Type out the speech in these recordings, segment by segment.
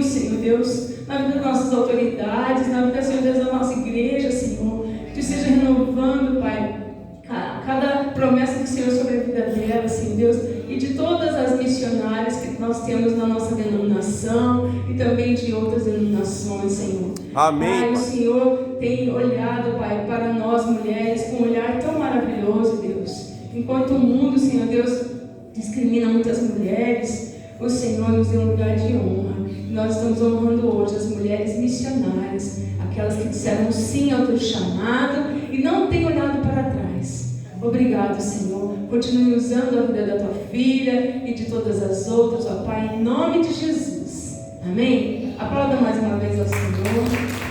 civil, Senhor Deus, na vida das nossas autoridades, na vida, Senhor Deus, da nossa igreja, Senhor. Que Tu esteja renovando, Pai, cada promessa do Senhor sobre a vida dela, Senhor Deus, e de todas as missionárias que nós temos na nossa denominação e também de outras denominações, Senhor. Amém, Pai, Pai. o Senhor tem olhado, Pai, para nós mulheres com um olhar tão maravilhoso, Deus. Enquanto o mundo, Senhor Deus, discrimina muitas mulheres, o Senhor nos deu um lugar de honra. Nós estamos honrando hoje as mulheres missionárias, aquelas que disseram sim ao Teu chamado e não têm olhado para trás. Obrigado, Senhor. Continue usando a vida da Tua filha e de todas as outras, ó Pai, em nome de Jesus. Amém? Aplauda mais uma vez ao Senhor.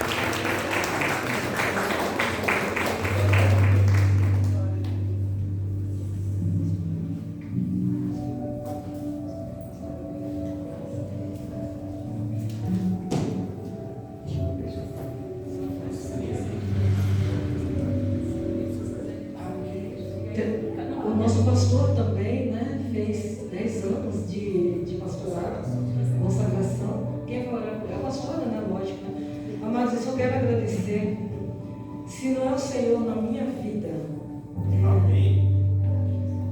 O nosso pastor também, né, fez 10 anos de pastorado, consagração. Quem vai orar por ela? A pastora, né? Lógico. Né? Amados, eu só quero agradecer. Se não é o Senhor na minha vida, Amém.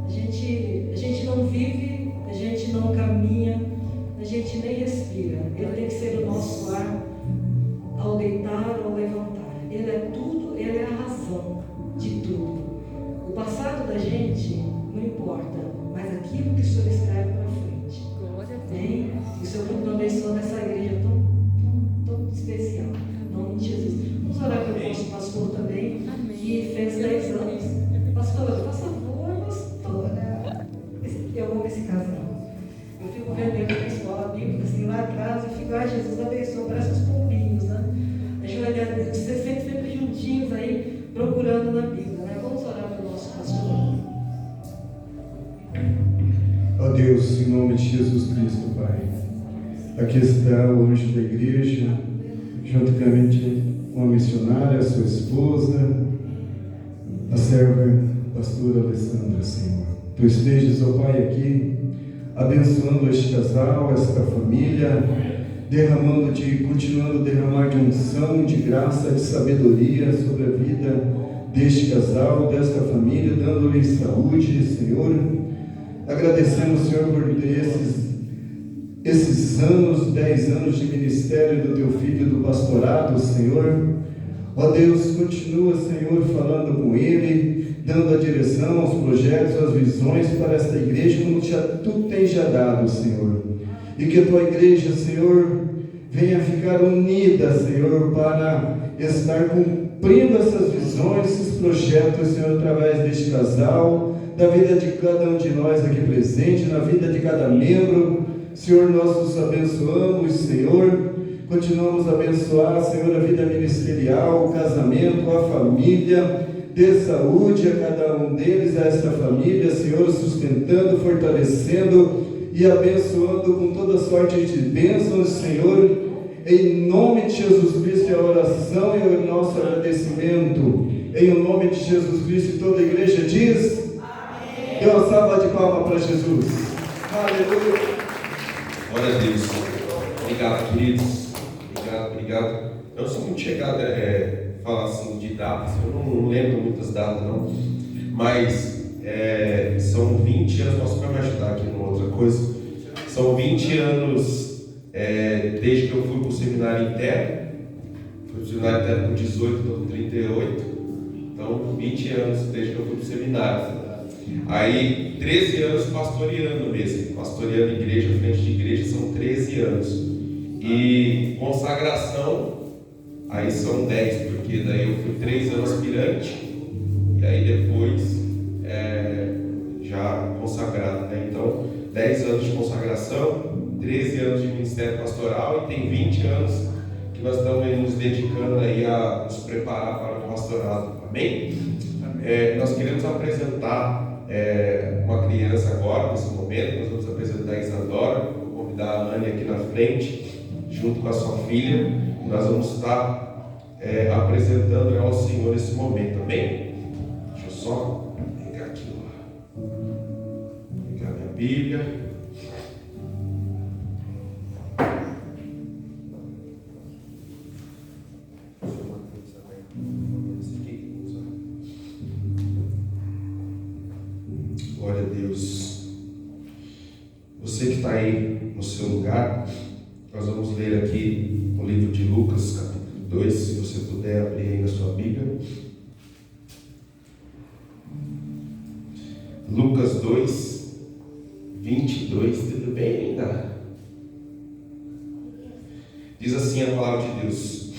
a gente não vive, a gente não caminha, a gente nem respira. Ele tem que ser o nosso ar ao deitar ou ao levantar. Ele é tudo, Ele é a razão de tudo. O passado da gente não importa, mas aquilo que o Senhor escreve para frente. Amém? E o Senhor continua abençoando essa igreja tão especial. Em nome de Jesus. Vamos orar pelo nosso pastor também, que fez 10 anos. Pastora, por favor, pastora. Eu amo esse casal. Eu fico vendo ele na escola bíblica, assim, lá atrás, eu fico, Jesus abençoe, parece os pombinhos, né? A gente vocês sempre juntinhos aí, procurando na Bíblia, né? Vamos orar pelo nosso pastor. Ó Deus, em nome de Jesus Cristo, Pai. Aqui está o anjo da igreja, juntamente com a missionária, a sua esposa, a serva pastora Alessandra, Senhor. Tu estejas, ó Pai, aqui, abençoando este casal, esta família, continuando a derramar de unção, de graça, de sabedoria sobre a vida deste casal, desta família, dando-lhe saúde, Senhor. Agradecemos, Senhor, por esses anos, 10 anos de ministério do Teu Filho, do pastorado, Senhor. Ó Deus, continua, Senhor, falando com ele, dando a direção aos projetos, às visões para esta igreja, como Tu tens já dado, Senhor. E que a Tua igreja, Senhor, venha ficar unida, Senhor, para estar cumprindo essas visões, esses projetos, Senhor, através deste casal, da vida de cada um de nós aqui presente, na vida de cada membro. Senhor, nós os abençoamos, Senhor. Continuamos a abençoar, Senhor, a vida ministerial, o casamento, a família. Dê saúde a cada um deles, a esta família, Senhor, sustentando, fortalecendo e abençoando com toda sorte de bênçãos, Senhor. Em nome de Jesus Cristo, é a oração e o nosso agradecimento. Em o nome de Jesus Cristo, toda a igreja diz: amém. Dê uma salva de palmas para Jesus. Aleluia. Glória a Deus. Obrigado, queridos. Obrigado. Eu sou muito chegado a falar assim de datas. Eu não lembro muitas datas, não. Mas são 20 anos. Posso me ajudar aqui numa outra coisa? São 20 anos desde que eu fui para o seminário interno. Fui para o seminário interno com 18, estou com 38. Então, 20 anos desde que eu fui para o seminário. Aí, 13 anos pastoreando mesmo. Pastoreando igreja, frente de igreja, são 13 anos. E consagração, aí são 10, porque daí eu fui 3 anos aspirante. E aí depois, já consagrado, né? Então, 10 anos de consagração, 13 anos de ministério pastoral e tem 20 anos que nós estamos nos dedicando aí a nos preparar para o pastorado. Amém? Nós queremos apresentar uma criança agora, nesse momento. Nós vamos apresentar a Isadora. Vou convidar a Anne aqui na frente, junto com a sua filha. Nós vamos estar apresentando ela ao Senhor nesse momento. Amém? Deixa eu só pegar aqui lá. Pegar minha Bíblia. Deus. Você que está aí no seu lugar, nós vamos ler aqui o livro de Lucas, capítulo 2, se você puder abrir aí na sua Bíblia. Lucas 2, 22, tudo bem, ainda? Diz assim a palavra de Deus: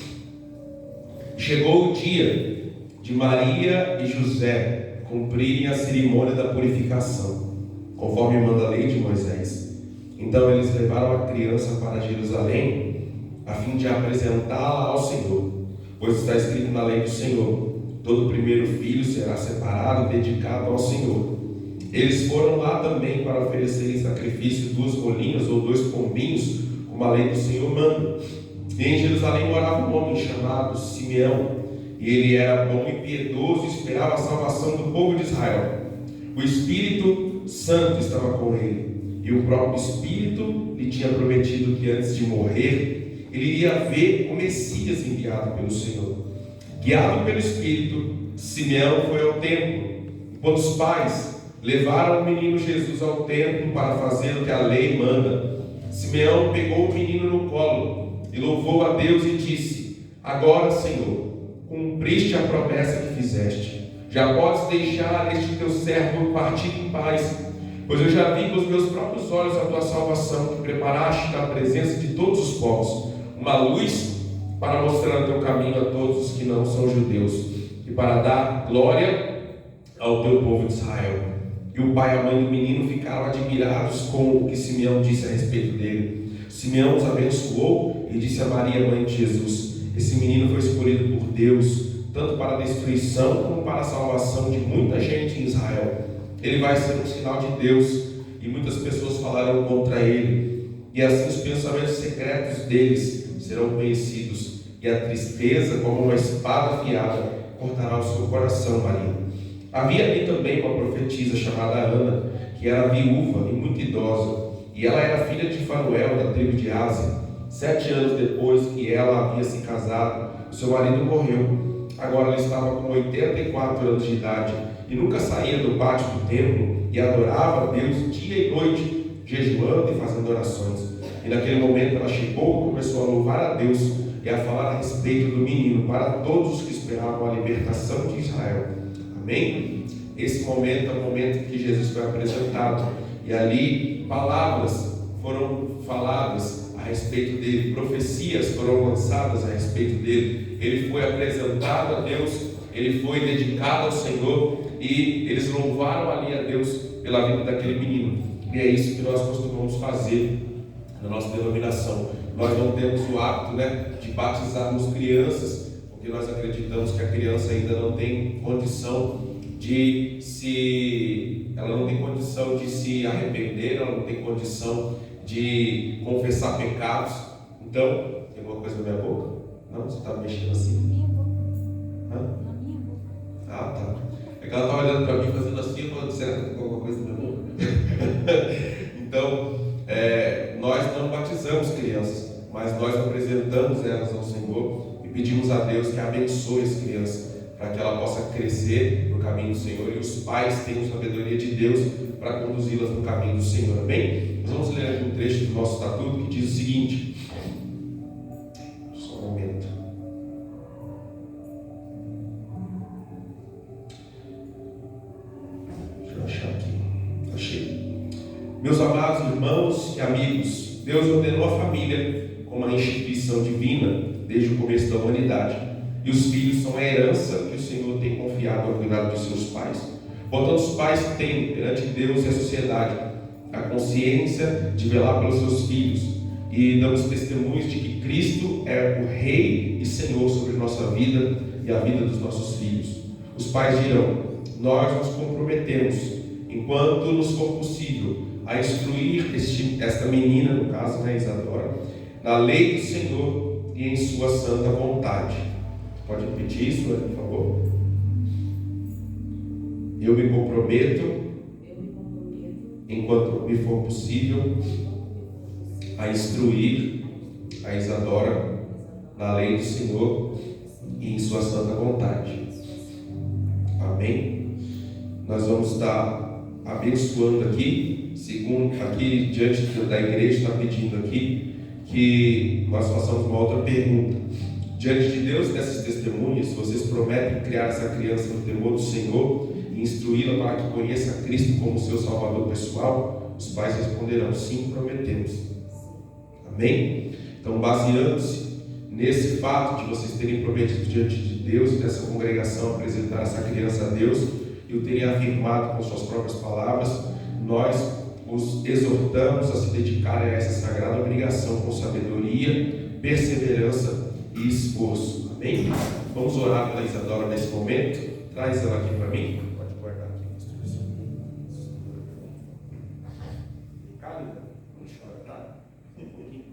chegou o dia de Maria e José cumprirem a cerimônia da purificação, conforme manda a lei de Moisés. Então eles levaram a criança para Jerusalém, a fim de apresentá-la ao Senhor, pois está escrito na lei do Senhor: todo primeiro filho será separado e dedicado ao Senhor. Eles foram lá também para oferecerem sacrifício 2 rolinhas ou 2 pombinhos, como a lei do Senhor manda. E em Jerusalém morava um homem chamado Simeão, e ele era bom e piedoso e esperava a salvação do povo de Israel. O Espírito Santo estava com ele, e o próprio Espírito lhe tinha prometido que antes de morrer, ele iria ver o Messias enviado pelo Senhor. Guiado pelo Espírito, Simeão foi ao templo, quando os pais levaram o menino Jesus ao templo para fazer o que a lei manda. Simeão pegou o menino no colo e louvou a Deus e disse: agora, Senhor, cumpriste a promessa que fizeste. Já podes deixar este teu servo partir em paz, pois eu já vi com os meus próprios olhos a tua salvação, que preparaste na presença de todos os povos, uma luz para mostrar o teu caminho a todos os que não são judeus, e para dar glória ao teu povo de Israel. E o pai e a mãe do menino ficaram admirados com o que Simeão disse a respeito dele. Simeão os abençoou e disse a Maria, mãe de Jesus: esse menino foi escolhido por Deus, tanto para a destruição como para a salvação de muita gente em Israel. Ele vai ser um sinal de Deus, e muitas pessoas falarão contra ele, e assim os pensamentos secretos deles serão conhecidos, e a tristeza, como uma espada afiada, cortará o seu coração, Maria. Havia ali também uma profetisa chamada Ana, que era viúva e muito idosa, e ela era filha de Fanuel, da tribo de Ásia. 7 anos depois que ela havia se casado, o seu marido morreu. Agora ela estava com 84 anos de idade, e nunca saía do pátio do templo, e adorava a Deus dia e noite, jejuando e fazendo orações. E naquele momento ela chegou e começou a louvar a Deus, e a falar a respeito do menino para todos os que esperavam a libertação de Israel. Amém? Esse momento é o momento que Jesus foi apresentado, e ali palavras foram faladas a respeito dele, profecias foram lançadas a respeito dele. Ele foi apresentado a Deus, ele foi dedicado ao Senhor, e eles louvaram ali a Deus pela vida daquele menino. E é isso que nós costumamos fazer na nossa denominação. Nós não temos o hábito, de batizarmos crianças, porque nós acreditamos que a criança ainda não tem condição de se arrepender, ela não tem condição de confessar pecados. Então, tem alguma coisa na minha boca? Não? Você está mexendo assim? Na minha boca. Hã? Na minha boca. Ah, tá. É que ela estava olhando para mim, fazendo assim, falando: será que tem alguma coisa na minha boca? Então, nós não batizamos crianças, mas nós apresentamos elas ao Senhor e pedimos a Deus que abençoe as crianças, para que ela possa crescer no caminho do Senhor, e os pais tenham sabedoria de Deus para conduzi-las no caminho do Senhor. Amém? Nós vamos ler aqui um trecho do nosso estatuto que diz o seguinte. Só um momento. Deixa eu achar aqui. Achei. Meus amados irmãos e amigos, Deus ordenou a família como uma instituição divina desde o começo da humanidade, e os filhos são a herança que o Senhor tem confiado ao cuidado de seus pais. Portanto, os pais têm perante Deus e a sociedade a consciência de velar pelos seus filhos, e damos testemunhos de que Cristo é o Rei e Senhor sobre nossa vida e a vida dos nossos filhos. Os pais dirão: nós nos comprometemos, enquanto nos for possível, a instruir esta menina, no caso, Isadora, na lei do Senhor e em sua santa vontade. Pode repetir isso, por favor? Eu me comprometo, enquanto me for possível, a instruir a Isadora na lei do Senhor e em sua santa vontade. Amém? Nós vamos estar abençoando aqui, segundo aqui diante da igreja, está pedindo aqui que nós façamos uma outra pergunta. Diante de Deus, dessas testemunhas, vocês prometem criar essa criança no temor do Senhor e instruí-la para que conheça Cristo como seu Salvador pessoal? Os pais responderão: sim, prometemos. Amém? Então, baseando-se nesse fato de vocês terem prometido diante de Deus e dessa congregação apresentar essa criança a Deus e o terem afirmado com suas próprias palavras, nós os exortamos a se dedicarem a essa sagrada obrigação com sabedoria, perseverança e esforço. Amém? Vamos orar pela Isadora nesse momento. Traz ela aqui para mim. Pode guardar aqui. Calma, não chora, tá? Um pouquinho.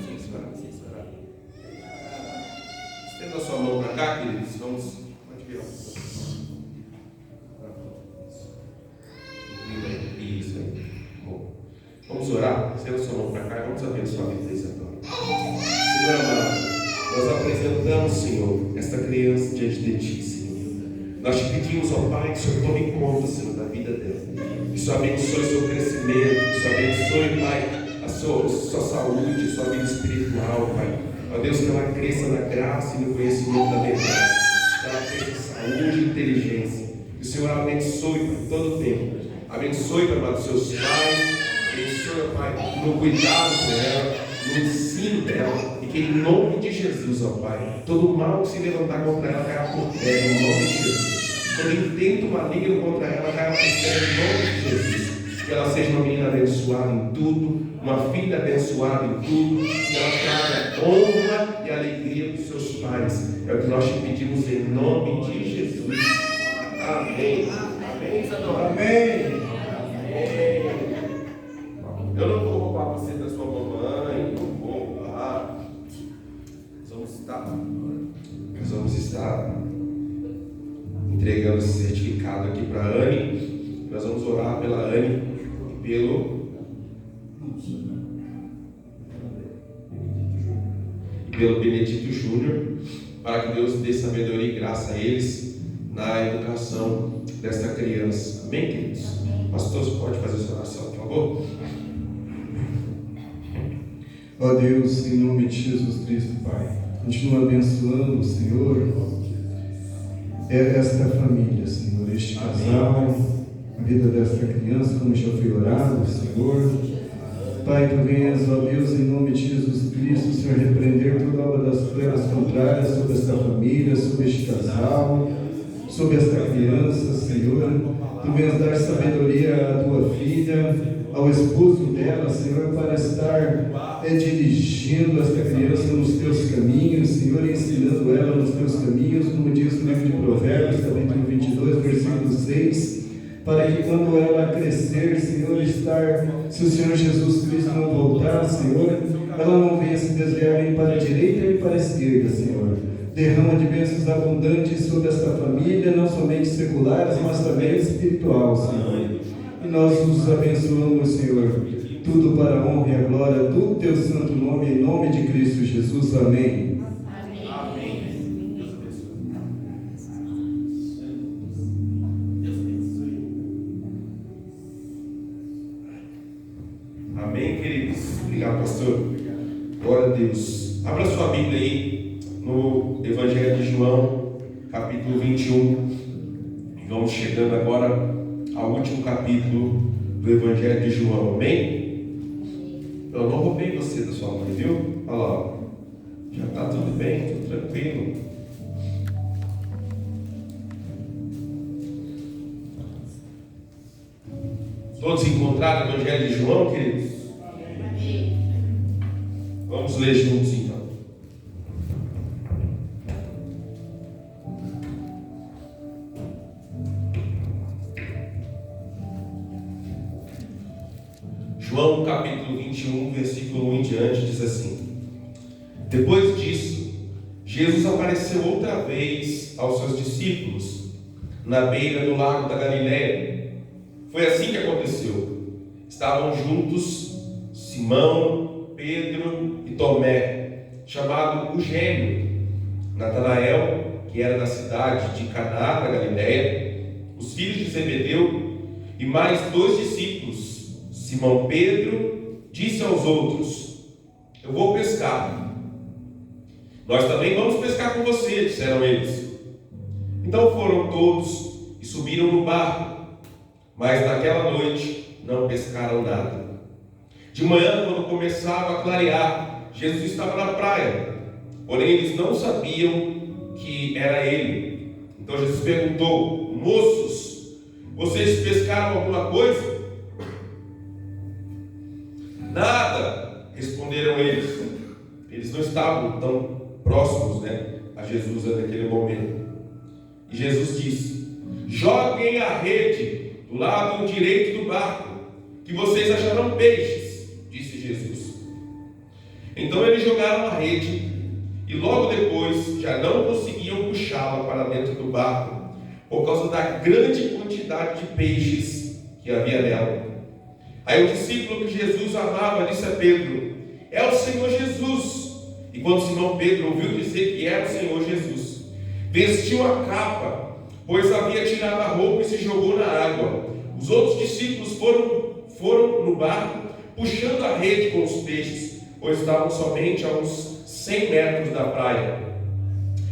Sem esperar. Estenda a sua mão para cá, queridos. Vamos. Pode virar. Isso aí. Bom. Vamos orar. Estenda a sua mão para cá e vamos abençoar a vida da Isadora. Senhor amado, nós apresentamos, Senhor, esta criança diante de Ti, Senhor. Nós te pedimos, ó Pai, que o Senhor tome conta, Senhor, da vida dela. Que o Senhor abençoe o seu crescimento. Que o Senhor abençoe, Pai, a sua saúde, a sua vida espiritual, Pai. Ó Deus, que ela cresça na graça e no conhecimento da verdade. Que ela cresça saúde e inteligência. Que o Senhor a abençoe por todo o tempo. Abençoe, Pai, para os seus pais. Abençoe, Pai, no cuidado dela, no ensino dela. E que em nome de Jesus, ó Pai, todo mal que se levantar contra ela caia por terra, em nome de Jesus. Todo intento maligno contra ela caia por terra, em nome de Jesus. Que ela seja uma menina abençoada em tudo, uma filha abençoada em tudo, que ela traga honra e alegria para os seus pais. É o que nós te pedimos em nome de Jesus. Amém. Amém, Isadora. Amém. Eu não vou roubar você da sua mamãe, não vou roubar. Nós vamos estar entregando esse certificado aqui para a Anne. Nós vamos orar pela Anne e pelo Benedito Júnior, para que Deus dê sabedoria e graça a eles na educação desta criança. Amém, queridos? Pastor, você pode fazer essa oração, por favor? Ó Deus, em nome de Jesus Cristo, Pai, continua abençoando, Senhor, esta família, Senhor, este casal, a vida desta criança, como já foi orado, Senhor. Pai, tu venhas, ó Deus, em nome de Jesus Cristo, Senhor, repreender toda obra das trevas contrárias sobre esta família, sobre este casal, sobre esta criança, Senhor. Tu venhas dar sabedoria à tua filha, ao esposo dela, Senhor, para estar dirigindo esta criança nos teus caminhos, Senhor, ensinando ela nos teus caminhos, como diz o livro de Provérbios, capítulo 22, versículo 6, para que quando ela crescer, Senhor, se o Senhor Jesus Cristo não voltar, Senhor, ela não venha se desviar nem para a direita nem para a esquerda, Senhor. Derrama de bênçãos abundantes sobre esta família, não somente seculares, mas também espiritual, Senhor. E nós os abençoamos, Senhor, tudo para a honra e a glória do teu santo nome, em nome de Cristo Jesus. Amém. Amém, queridos. Obrigado, pastor. Glória a Deus. Abra sua Bíblia aí no Evangelho de João, capítulo 21. E vamos chegando agora ao último capítulo do Evangelho de João. Amém? Eu não roubei você da sua mãe, viu? Olha lá, ó. Já está tudo bem, tudo tranquilo. Todos encontraram o Evangelho de João, queridos? Vamos ler juntos então. João capítulo 21, versículo 1 em diante, diz assim: Depois disso, Jesus apareceu outra vez aos seus discípulos na beira do lago da Galileia. Foi assim que aconteceu. Estavam juntos Simão, Pedro e Tomé, chamado o Gêmeo, Natanael, que era da cidade de Caná, da Galileia, os filhos de Zebedeu e mais 2 discípulos. Simão Pedro disse aos outros: eu vou pescar. Nós também vamos pescar com você, disseram eles. Então foram todos e subiram no barco, mas naquela noite não pescaram nada. De manhã, quando começava a clarear, Jesus estava na praia, porém eles não sabiam que era ele. Então Jesus perguntou: moços, vocês pescaram alguma coisa? Nada, responderam eles. Eles não estavam tão próximos, a Jesus naquele momento. E Jesus disse: joguem a rede do lado direito do barco, que vocês acharão peixes, disse Jesus. Então eles jogaram a rede e logo depois já não conseguiam puxá-la para dentro do barco, por causa da grande quantidade de peixes que havia nela. Aí o discípulo que Jesus amava disse a Pedro: é o Senhor Jesus. E quando Simão Pedro ouviu dizer que era o Senhor Jesus, vestiu a capa, pois havia tirado a roupa e se jogou na água. Os outros discípulos foram no barco, puxando a rede com os peixes, pois estavam somente a uns 100 metros da praia.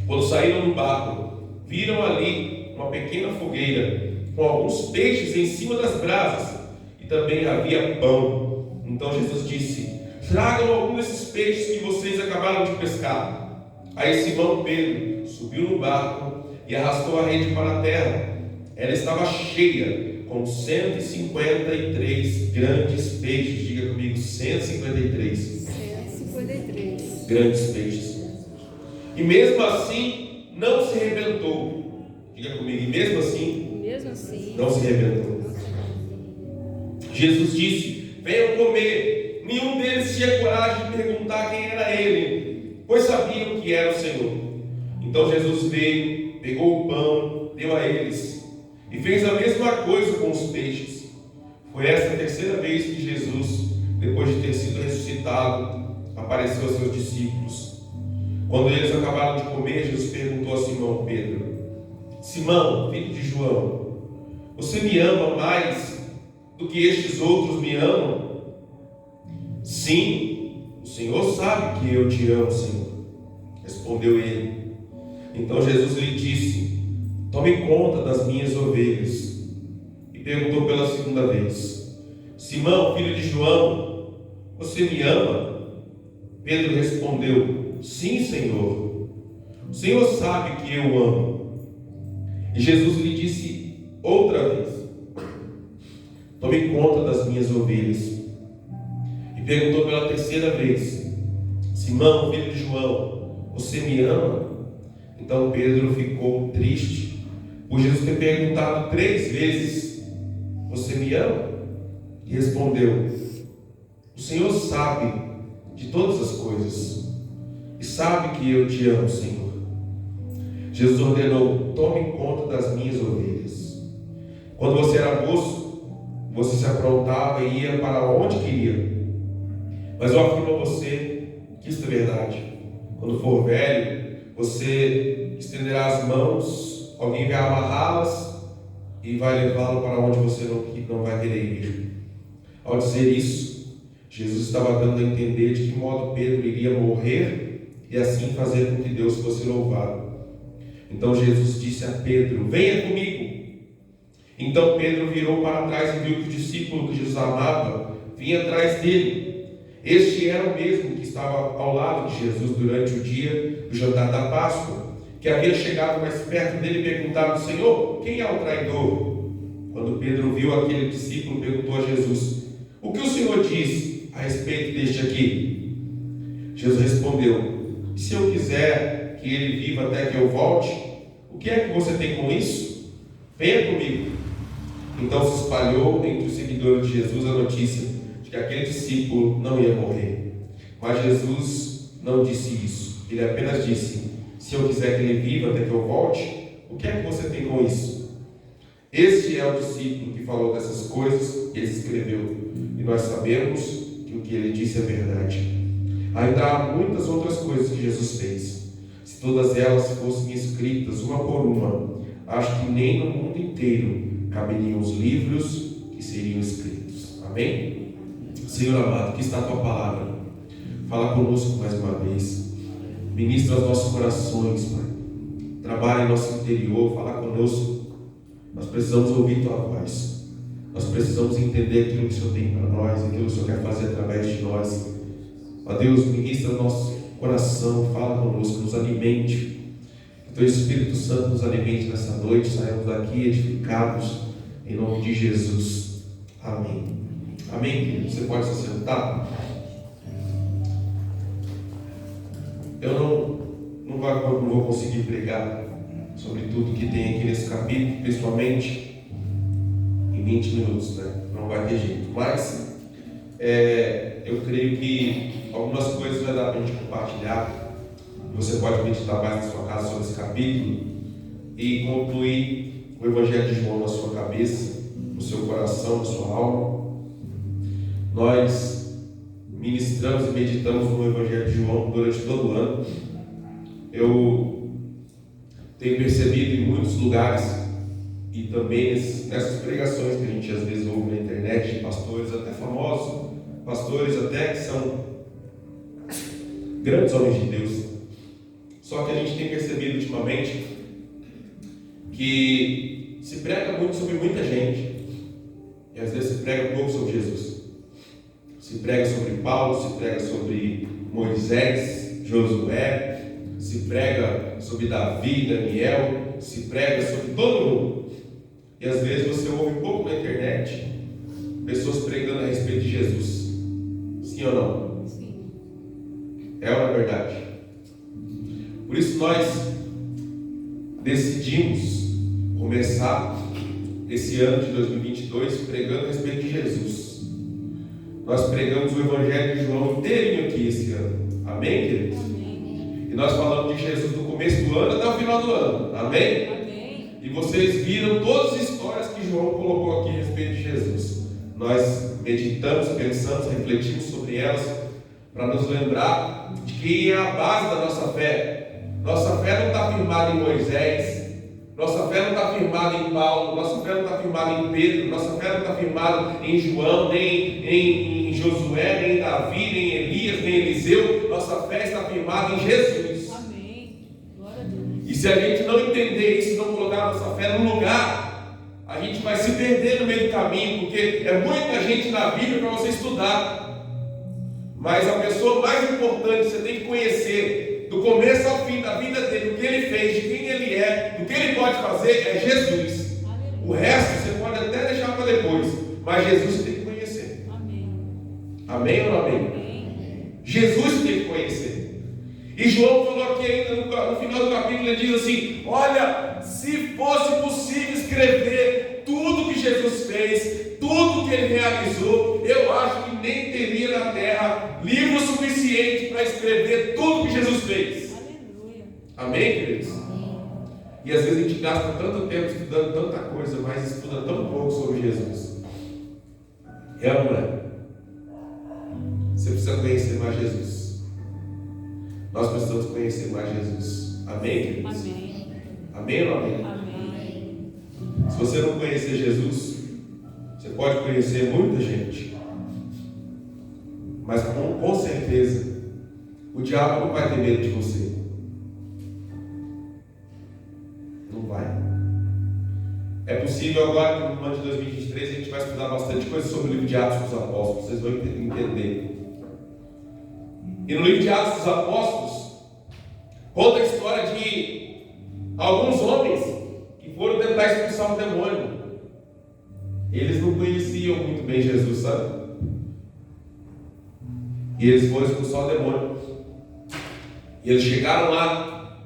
Quando saíram do barco, viram ali uma pequena fogueira, com alguns peixes em cima das brasas, e também havia pão. Então Jesus disse: tragam algum desses peixes que vocês acabaram de pescar. Aí Simão Pedro subiu no barco e arrastou a rede para a terra. Ela estava cheia, com 153 grandes peixes. Diga comigo: 153. 153 grandes peixes. E mesmo assim não se rebentou. Diga comigo: e mesmo assim não se rebentou. Jesus disse: venham comer. Nenhum deles tinha coragem de perguntar quem era ele, pois sabiam que era o Senhor. Então Jesus veio, pegou o pão, deu a eles e fez a mesma coisa com os peixes. Foi essa a terceira vez que Jesus, depois de ter sido ressuscitado, apareceu aos seus discípulos. Quando eles acabaram de comer, Jesus perguntou a Simão Pedro: Simão, filho de João, você me ama mais do que estes outros me amam? Sim, o Senhor sabe que eu te amo, Senhor, respondeu ele. Então Jesus lhe disse: tome conta das minhas ovelhas. E perguntou pela segunda vez: Simão, filho de João, você me ama? Pedro respondeu: sim, Senhor, o Senhor sabe que eu amo. E Jesus lhe disse outra vez: tome conta das minhas ovelhas. E perguntou pela terceira vez: Simão, filho de João, você me ama? Então Pedro ficou triste por Jesus ter perguntado 3 vezes: você me ama? E respondeu: o Senhor sabe de todas as coisas e sabe que eu te amo, Senhor. Jesus ordenou: tome conta das minhas ovelhas. Quando você era moço, você se aprontava e ia para onde queria. Mas eu afirmo a você que isso é verdade. Quando for velho, você estenderá as mãos, alguém vai amarrá-las e vai levá-lo para onde você não vai querer ir. Ao dizer isso, Jesus estava dando a entender de que modo Pedro iria morrer e assim fazer com que Deus fosse louvado. Então Jesus disse a Pedro: venha comigo. Então Pedro virou para trás e viu que o discípulo que Jesus amava vinha atrás dele. Este era o mesmo que estava ao lado de Jesus durante o dia do jantar da Páscoa, que havia chegado mais perto dele e perguntado: Senhor, quem é o traidor? Quando Pedro viu aquele discípulo, perguntou a Jesus: o que o Senhor diz a respeito deste aqui? Jesus respondeu: se eu quiser que ele viva até que eu volte, o que é que você tem com isso? Venha comigo. Então se espalhou entre os seguidores de Jesus a notícia de que aquele discípulo não ia morrer. Mas Jesus não disse isso. Ele apenas disse: se eu quiser que ele viva até que eu volte, o que é que você tem com isso? Este é o discípulo que falou dessas coisas, ele escreveu, e nós sabemos que o que ele disse é verdade. Ainda há muitas outras coisas que Jesus fez. Se todas elas fossem escritas uma por uma, acho que nem no mundo inteiro caberiam os livros que seriam escritos. Amém? Senhor amado, aqui está a tua palavra. Fala conosco mais uma vez. Ministra os nossos corações, Pai. Trabalha em nosso interior, fala conosco. Nós precisamos ouvir tua voz. Nós precisamos entender aquilo que o Senhor tem para nós, aquilo que o Senhor quer fazer através de nós. Ó Deus, ministra o nosso coração, fala conosco, nos alimente. Que teu Espírito Santo nos alimente nessa noite. Saímos daqui edificados em nome de Jesus. Amém. Amém, querido? Você pode se sentar? Eu não vou conseguir pregar sobre tudo que tem aqui nesse capítulo, principalmente em 20 minutos, né? Não vai ter jeito. Mas eu creio que algumas coisas vai dar para a gente compartilhar. Você pode meditar mais na sua casa sobre esse capítulo e concluir o Evangelho de João na sua cabeça, no seu coração, na sua alma. Nós ministramos e meditamos no Evangelho de João durante todo o ano. Eu tenho percebido em muitos lugares e também nessas pregações que a gente às vezes ouve na internet de pastores até famosos, pastores até que são grandes homens de Deus. Só que a gente tem percebido ultimamente que se prega muito sobre muita gente e às vezes se prega pouco sobre Jesus. Se prega sobre Paulo, se prega sobre Moisés, Josué, se prega sobre Davi, Daniel, se prega sobre todo mundo. E às vezes você ouve pouco na internet pessoas pregando a respeito de Jesus. Sim ou não? Sim. É uma verdade. Por isso nós decidimos começar esse ano de 2022 pregando a respeito de Jesus. Nós pregamos o Evangelho de João inteirinho aqui esse ano. Amém, queridos? Amém. E nós falamos de Jesus do começo do ano até o final do ano. Amém? Amém. E vocês viram todas as histórias que João colocou aqui a respeito de Jesus. Nós meditamos, pensamos, refletimos sobre elas para nos lembrar de quem é a base da nossa fé. Nossa fé não está firmada em Moisés. Nossa fé não está firmada em Paulo, nossa fé não está firmada em Pedro, nossa fé não está firmada em João, nem em Josué, nem em Davi, nem em Elias, nem em Eliseu. Nossa fé está firmada em Jesus. Amém. Glória a Deus. E se a gente não entender isso, não colocar nossa fé no lugar, a gente vai se perder no meio do caminho, porque é muita gente na Bíblia para você estudar. Mas a pessoa mais importante você tem que conhecer, do começo ao fim da vida dele, do que ele fez, de quem ele é, do que ele pode fazer, é Jesus. Aleluia. O resto você pode até deixar para depois, mas Jesus você tem que conhecer. Amém. Amém ou não amém? Amém. Jesus você tem que conhecer. E João falou aqui ainda no final do capítulo, ele diz assim: olha, se fosse possível escrever tudo que Jesus fez, tudo que ele realizou, eu acho que nem teria na terra livro suficiente para escrever tudo que Jesus fez. Aleluia. Amém, queridos? Amém. E às vezes a gente gasta tanto tempo estudando tanta coisa, mas estuda tão pouco sobre Jesus. É ou não é? Você precisa conhecer mais Jesus. Nós precisamos conhecer mais Jesus. Amém, queridos? Amém. Amém ou não amém? Amém. Se você não conhecer Jesus, você pode conhecer muita gente, mas com certeza o diabo não vai ter medo de você. Não vai. É possível agora, no ano de 2023, a gente vai estudar bastante coisa sobre o livro de Atos dos Apóstolos, vocês vão entender. E no livro de Atos dos Apóstolos conta a história de alguns homens que foram tentar expulsar um demônio. Eles não conheciam muito bem Jesus, sabe? E eles foram expulsar o demônio. E eles chegaram lá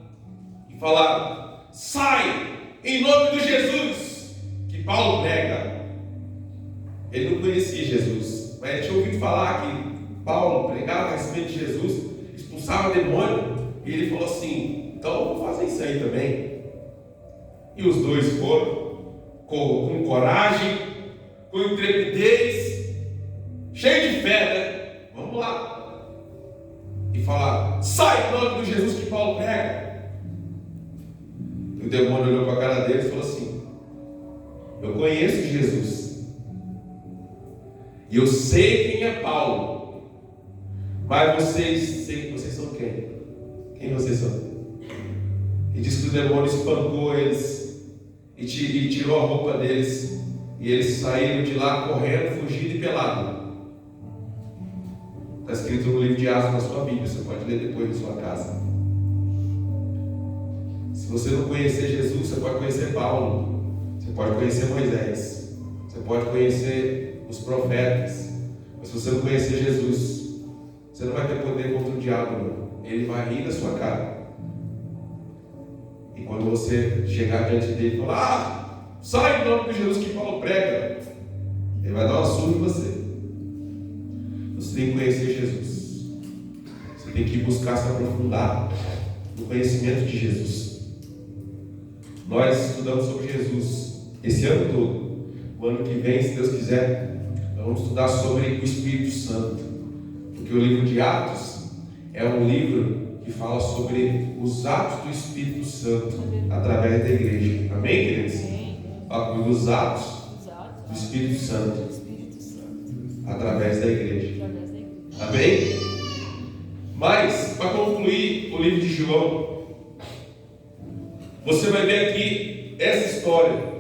e falaram: sai, em nome de Jesus, que Paulo prega. Ele não conhecia Jesus, mas ele tinha ouvido falar que Paulo pregava a respeito de Jesus, expulsava demônio. E ele falou assim: então eu vou fazer isso aí também. E os dois foram com coragem, com intrepidez, cheio de fé, né? Vamos lá. E falar: sai em nome de Jesus que Paulo prega. demônio olhou para a cara dele e falou assim: eu conheço Jesus. E eu sei quem é Paulo. Mas vocês são quem? Quem vocês são? E disse que o demônio espancou eles e tirou a roupa deles. E eles saíram de lá correndo, fugindo e pelado. Está escrito no livro de Atos na sua Bíblia. Você pode ler depois na sua casa. Se você não conhecer Jesus, você pode conhecer Paulo. Você pode conhecer Moisés. Você pode conhecer os profetas. Mas se você não conhecer Jesus, você não vai ter poder contra o diabo, não. Ele vai rir da sua cara. E quando você chegar diante dele e falar: sai em nome de Jesus que Paulo prega, ele vai dar uma surra em você. Você tem que conhecer Jesus. Você tem que buscar se aprofundar no conhecimento de Jesus. Nós estudamos sobre Jesus esse ano todo. O ano que vem, se Deus quiser, nós vamos estudar sobre o Espírito Santo. Porque o livro de Atos é um livro que fala sobre os atos do Espírito Santo através da igreja. Amém, queridos? Fala comigo, os atos do Espírito Santo através da igreja. Amém? Mas, para concluir o livro de João, você vai ver aqui essa história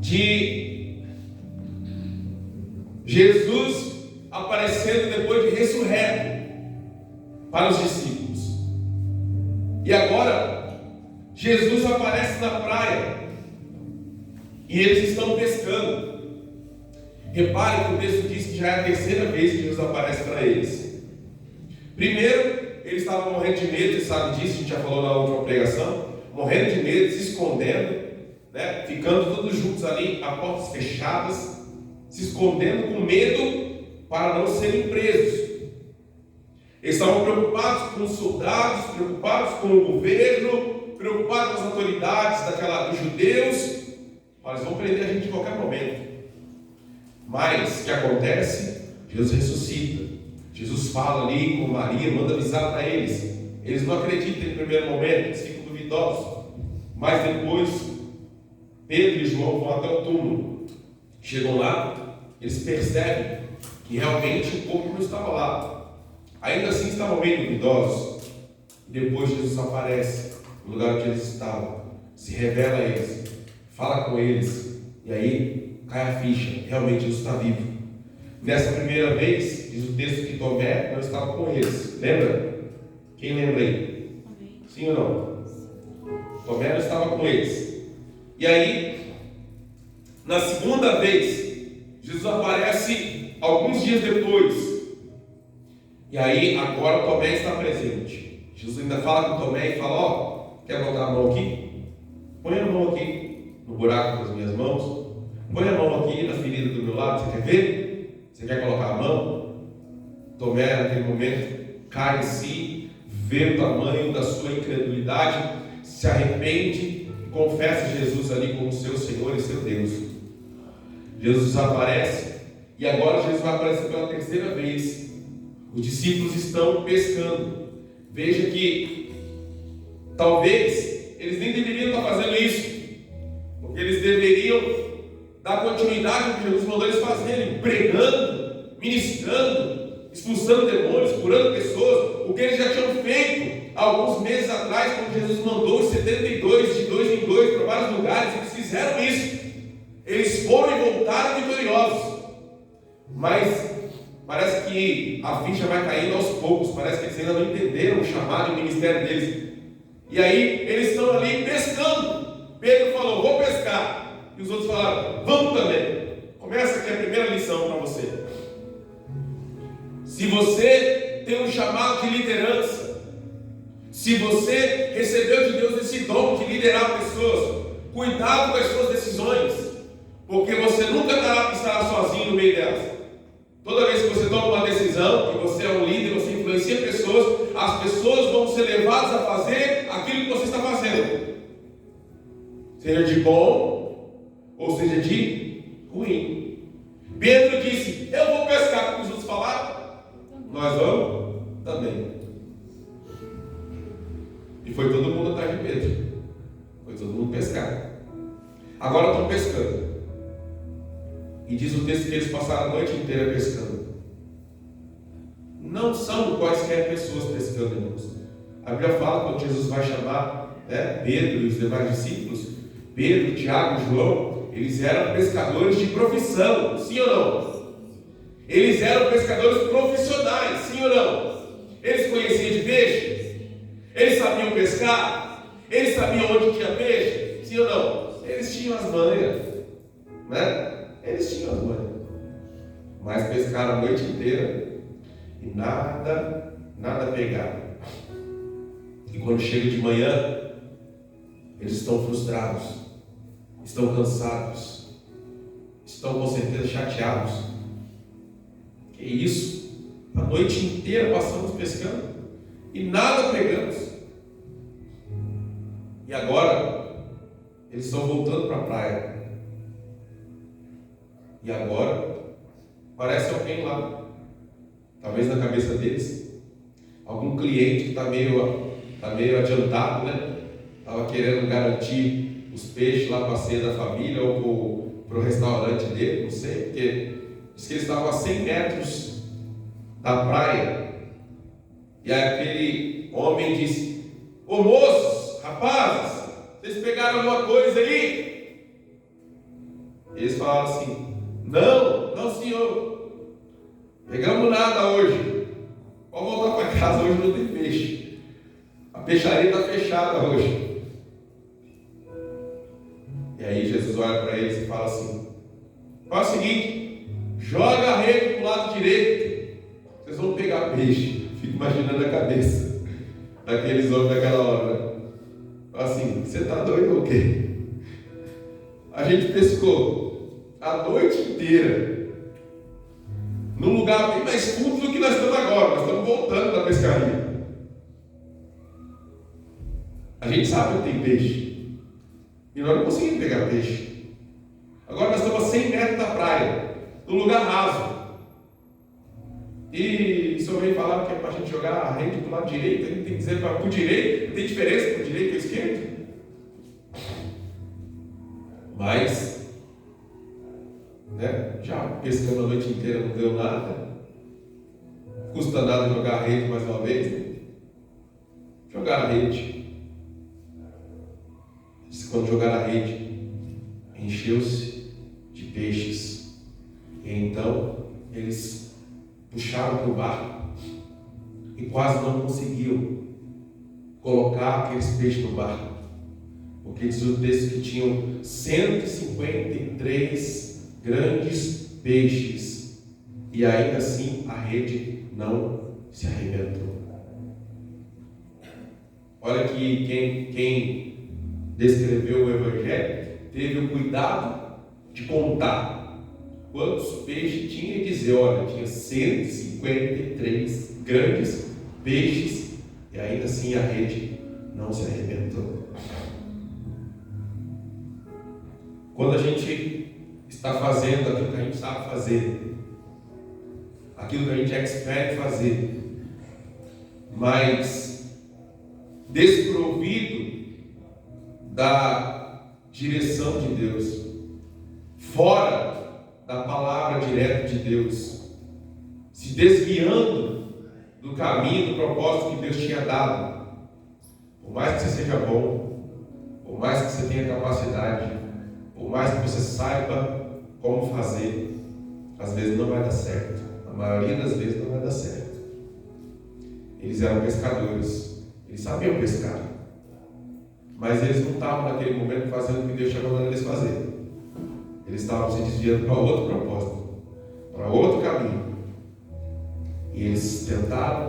de Jesus aparecendo depois de ressurreto para os discípulos. E agora, Jesus aparece na praia e eles estão pescando. Repare que o texto diz que já é a terceira vez que Jesus aparece para eles. Primeiro, eles estavam morrendo de medo, você sabe disso, a gente já falou na última pregação, morrendo de medo, se escondendo, né? Ficando todos juntos ali, a portas fechadas, se escondendo com medo para não serem presos. Eles estavam preocupados com os soldados, preocupados com o governo, preocupados com as autoridades dos judeus. Mas vão prender a gente em qualquer momento. Mas o que acontece? Jesus ressuscita. Jesus fala ali com Maria, manda avisar para eles. Eles não acreditam em primeiro momento, eles ficam duvidosos. Mas depois, Pedro e João vão até o túmulo. Chegam lá, eles percebem que realmente o corpo não estava lá. Ainda assim estavam meio duvidosos. Depois Jesus aparece no lugar onde eles estavam, se revela a eles, fala com eles, e aí cai a ficha, realmente Jesus está vivo. Nessa primeira vez, diz o texto que Tomé não estava com eles. Lembra? Quem lembra aí? Amém. Sim ou não? Tomé não estava com eles. E aí, na segunda vez, Jesus aparece alguns dias depois. E aí, agora Tomé está presente. Jesus ainda fala com Tomé e fala: ó, quer botar a mão aqui? Põe a mão aqui no buraco das minhas mãos. Põe a mão aqui na ferida do meu lado. Você quer ver? Você quer colocar a mão? Tomé, naquele momento, cai em si, vê o tamanho da sua incredulidade, se arrepende e confessa Jesus ali como seu Senhor e seu Deus. Jesus aparece e agora Jesus vai aparecer pela terceira vez. Os discípulos estão pescando. Veja que talvez eles nem deveriam estar fazendo isso, porque eles deveriam dar continuidade ao que Jesus mandou eles fazerem, pregando, ministrando, expulsando demônios, curando pessoas, o que eles já tinham feito alguns meses atrás, quando Jesus mandou os 72 de 2 em 2 para vários lugares. Eles fizeram isso, eles foram e voltaram vitoriosos, mas parece que a ficha vai caindo aos poucos, parece que eles ainda não entenderam o chamado e o ministério deles. E aí eles estão ali pescando. Pedro falou: vou pescar. E os outros falaram: vamos também. Começa aqui a primeira lição para você. Se você tem um chamado de liderança, se você recebeu de Deus esse dom de liderar pessoas, cuidado com as suas decisões, porque você nunca estará sozinho no meio delas. Toda vez que você toma uma decisão, que você é um líder, você influencia pessoas, as pessoas vão ser levadas a fazer aquilo que você está fazendo, seja de bom ou seja de ruim. Pedro disse: eu vou pescar, como os outros falaram, nós vamos também. E foi todo mundo atrás de Pedro. o texto que eles passaram a noite inteira pescando. Não são quaisquer pessoas pescando, irmãos. A Bíblia fala, quando Jesus vai chamar Pedro e os demais discípulos, Pedro, Tiago e João, eles eram pescadores de profissão, sim ou não? Eles eram pescadores profissionais, sim ou não? Eles conheciam de peixe? Eles sabiam pescar? Eles sabiam onde tinha peixe? Sim ou não? Eles tinham as manhas, né? Eles tinham as manhas. Mas pescaram a noite inteira e nada pegaram. E quando chega de manhã, eles estão frustrados, estão cansados, estão com certeza chateados. Que isso? A noite inteira passamos pescando e nada pegamos. E agora eles estão voltando para a praia. E agora parece alguém lá, talvez na cabeça deles, algum cliente que está meio adiantado, né? Estava querendo garantir os peixes lá para a ceia da família ou para o restaurante dele, não sei, porque diz que eles estavam a 100 metros da praia. E aí aquele homem disse: ô moços, rapazes, vocês pegaram alguma coisa aí? Eles falaram assim: não senhor, pegamos nada hoje, pode voltar para casa, hoje não tem peixe, a peixaria está fechada hoje. E aí Jesus olha para eles e fala assim: faz o seguinte, joga a rede para o lado direito, vocês vão pegar peixe. Fico imaginando a cabeça daqueles homens daquela hora, né? Assim, você está doido ou o quê? A gente pescou a noite inteira num lugar bem mais fundo do que nós estamos agora. Nós estamos voltando da pescaria. A gente sabe que tem peixe e nós não conseguimos pegar peixe. Agora nós estamos a 100 metros da praia, num lugar raso. E se alguém falar que é para a gente jogar a rede para o lado direito, a gente tem que dizer para o direito, tem diferença para o direito e para o esquerdo? Mas, né, já pescando a noite inteira não deu nada, custa nada jogar a rede mais uma vez, né? Jogar a rede. Quando jogaram a rede, encheu-se de peixes. E então eles puxaram para o barco e quase não conseguiam colocar aqueles peixes no barco, porque diz o texto que tinham 153 grandes peixes e ainda assim a rede não se arrebentou. Olha que quem descreveu o Evangelho teve o cuidado de contar quantos peixes tinha e dizer: olha, tinha 153 grandes peixes e ainda assim a rede não se arrebentou. Quando a gente está fazendo aquilo que a gente sabe fazer, aquilo que a gente é expert em fazer, mas desprovido da direção de Deus, fora da palavra direta de Deus, se desviando do caminho, do propósito que Deus tinha dado, por mais que você seja bom, por mais que você tenha capacidade, por mais que você saiba como fazer, às vezes não vai dar certo. A maioria das vezes não vai dar certo. Eles eram pescadores, eles sabiam pescar, mas eles não estavam naquele momento fazendo o que Deus tinha mandado eles fazerem. Eles estavam se desviando para outro propósito, para outro caminho. E eles tentaram,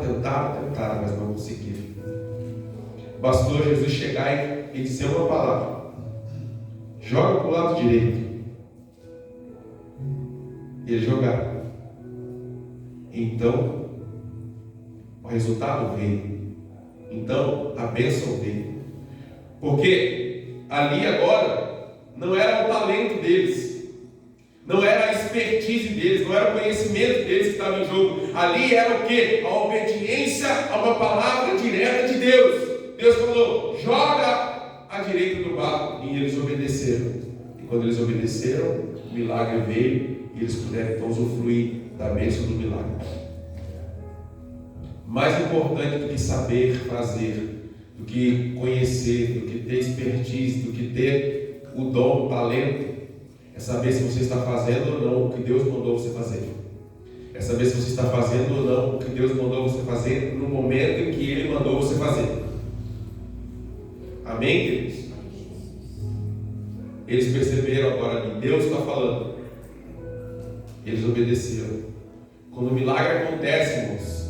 mas não conseguiram. Bastou Jesus chegar e dizer uma palavra: joga para o lado direito. E eles jogaram. Então, o resultado veio. Então, a bênção veio. Porque ali agora não era o talento deles, não era a expertise deles, não era o conhecimento deles que estava em jogo. Ali era o quê? A obediência a uma palavra direta de Deus. Deus falou: joga à direita do barco. E eles obedeceram. E quando eles obedeceram, o milagre veio e eles puderem então usufruir da bênção do milagre. Mais importante do que saber fazer, do que conhecer, do que ter expertise, do que ter o dom, o talento, é saber se você está fazendo ou não o que Deus mandou você fazer. É saber se você está fazendo ou não o que Deus mandou você fazer no momento em que Ele mandou você fazer. Amém, queridos? Eles perceberam agora que Deus está falando. Eles obedeceram. Quando o milagre acontece, irmãos,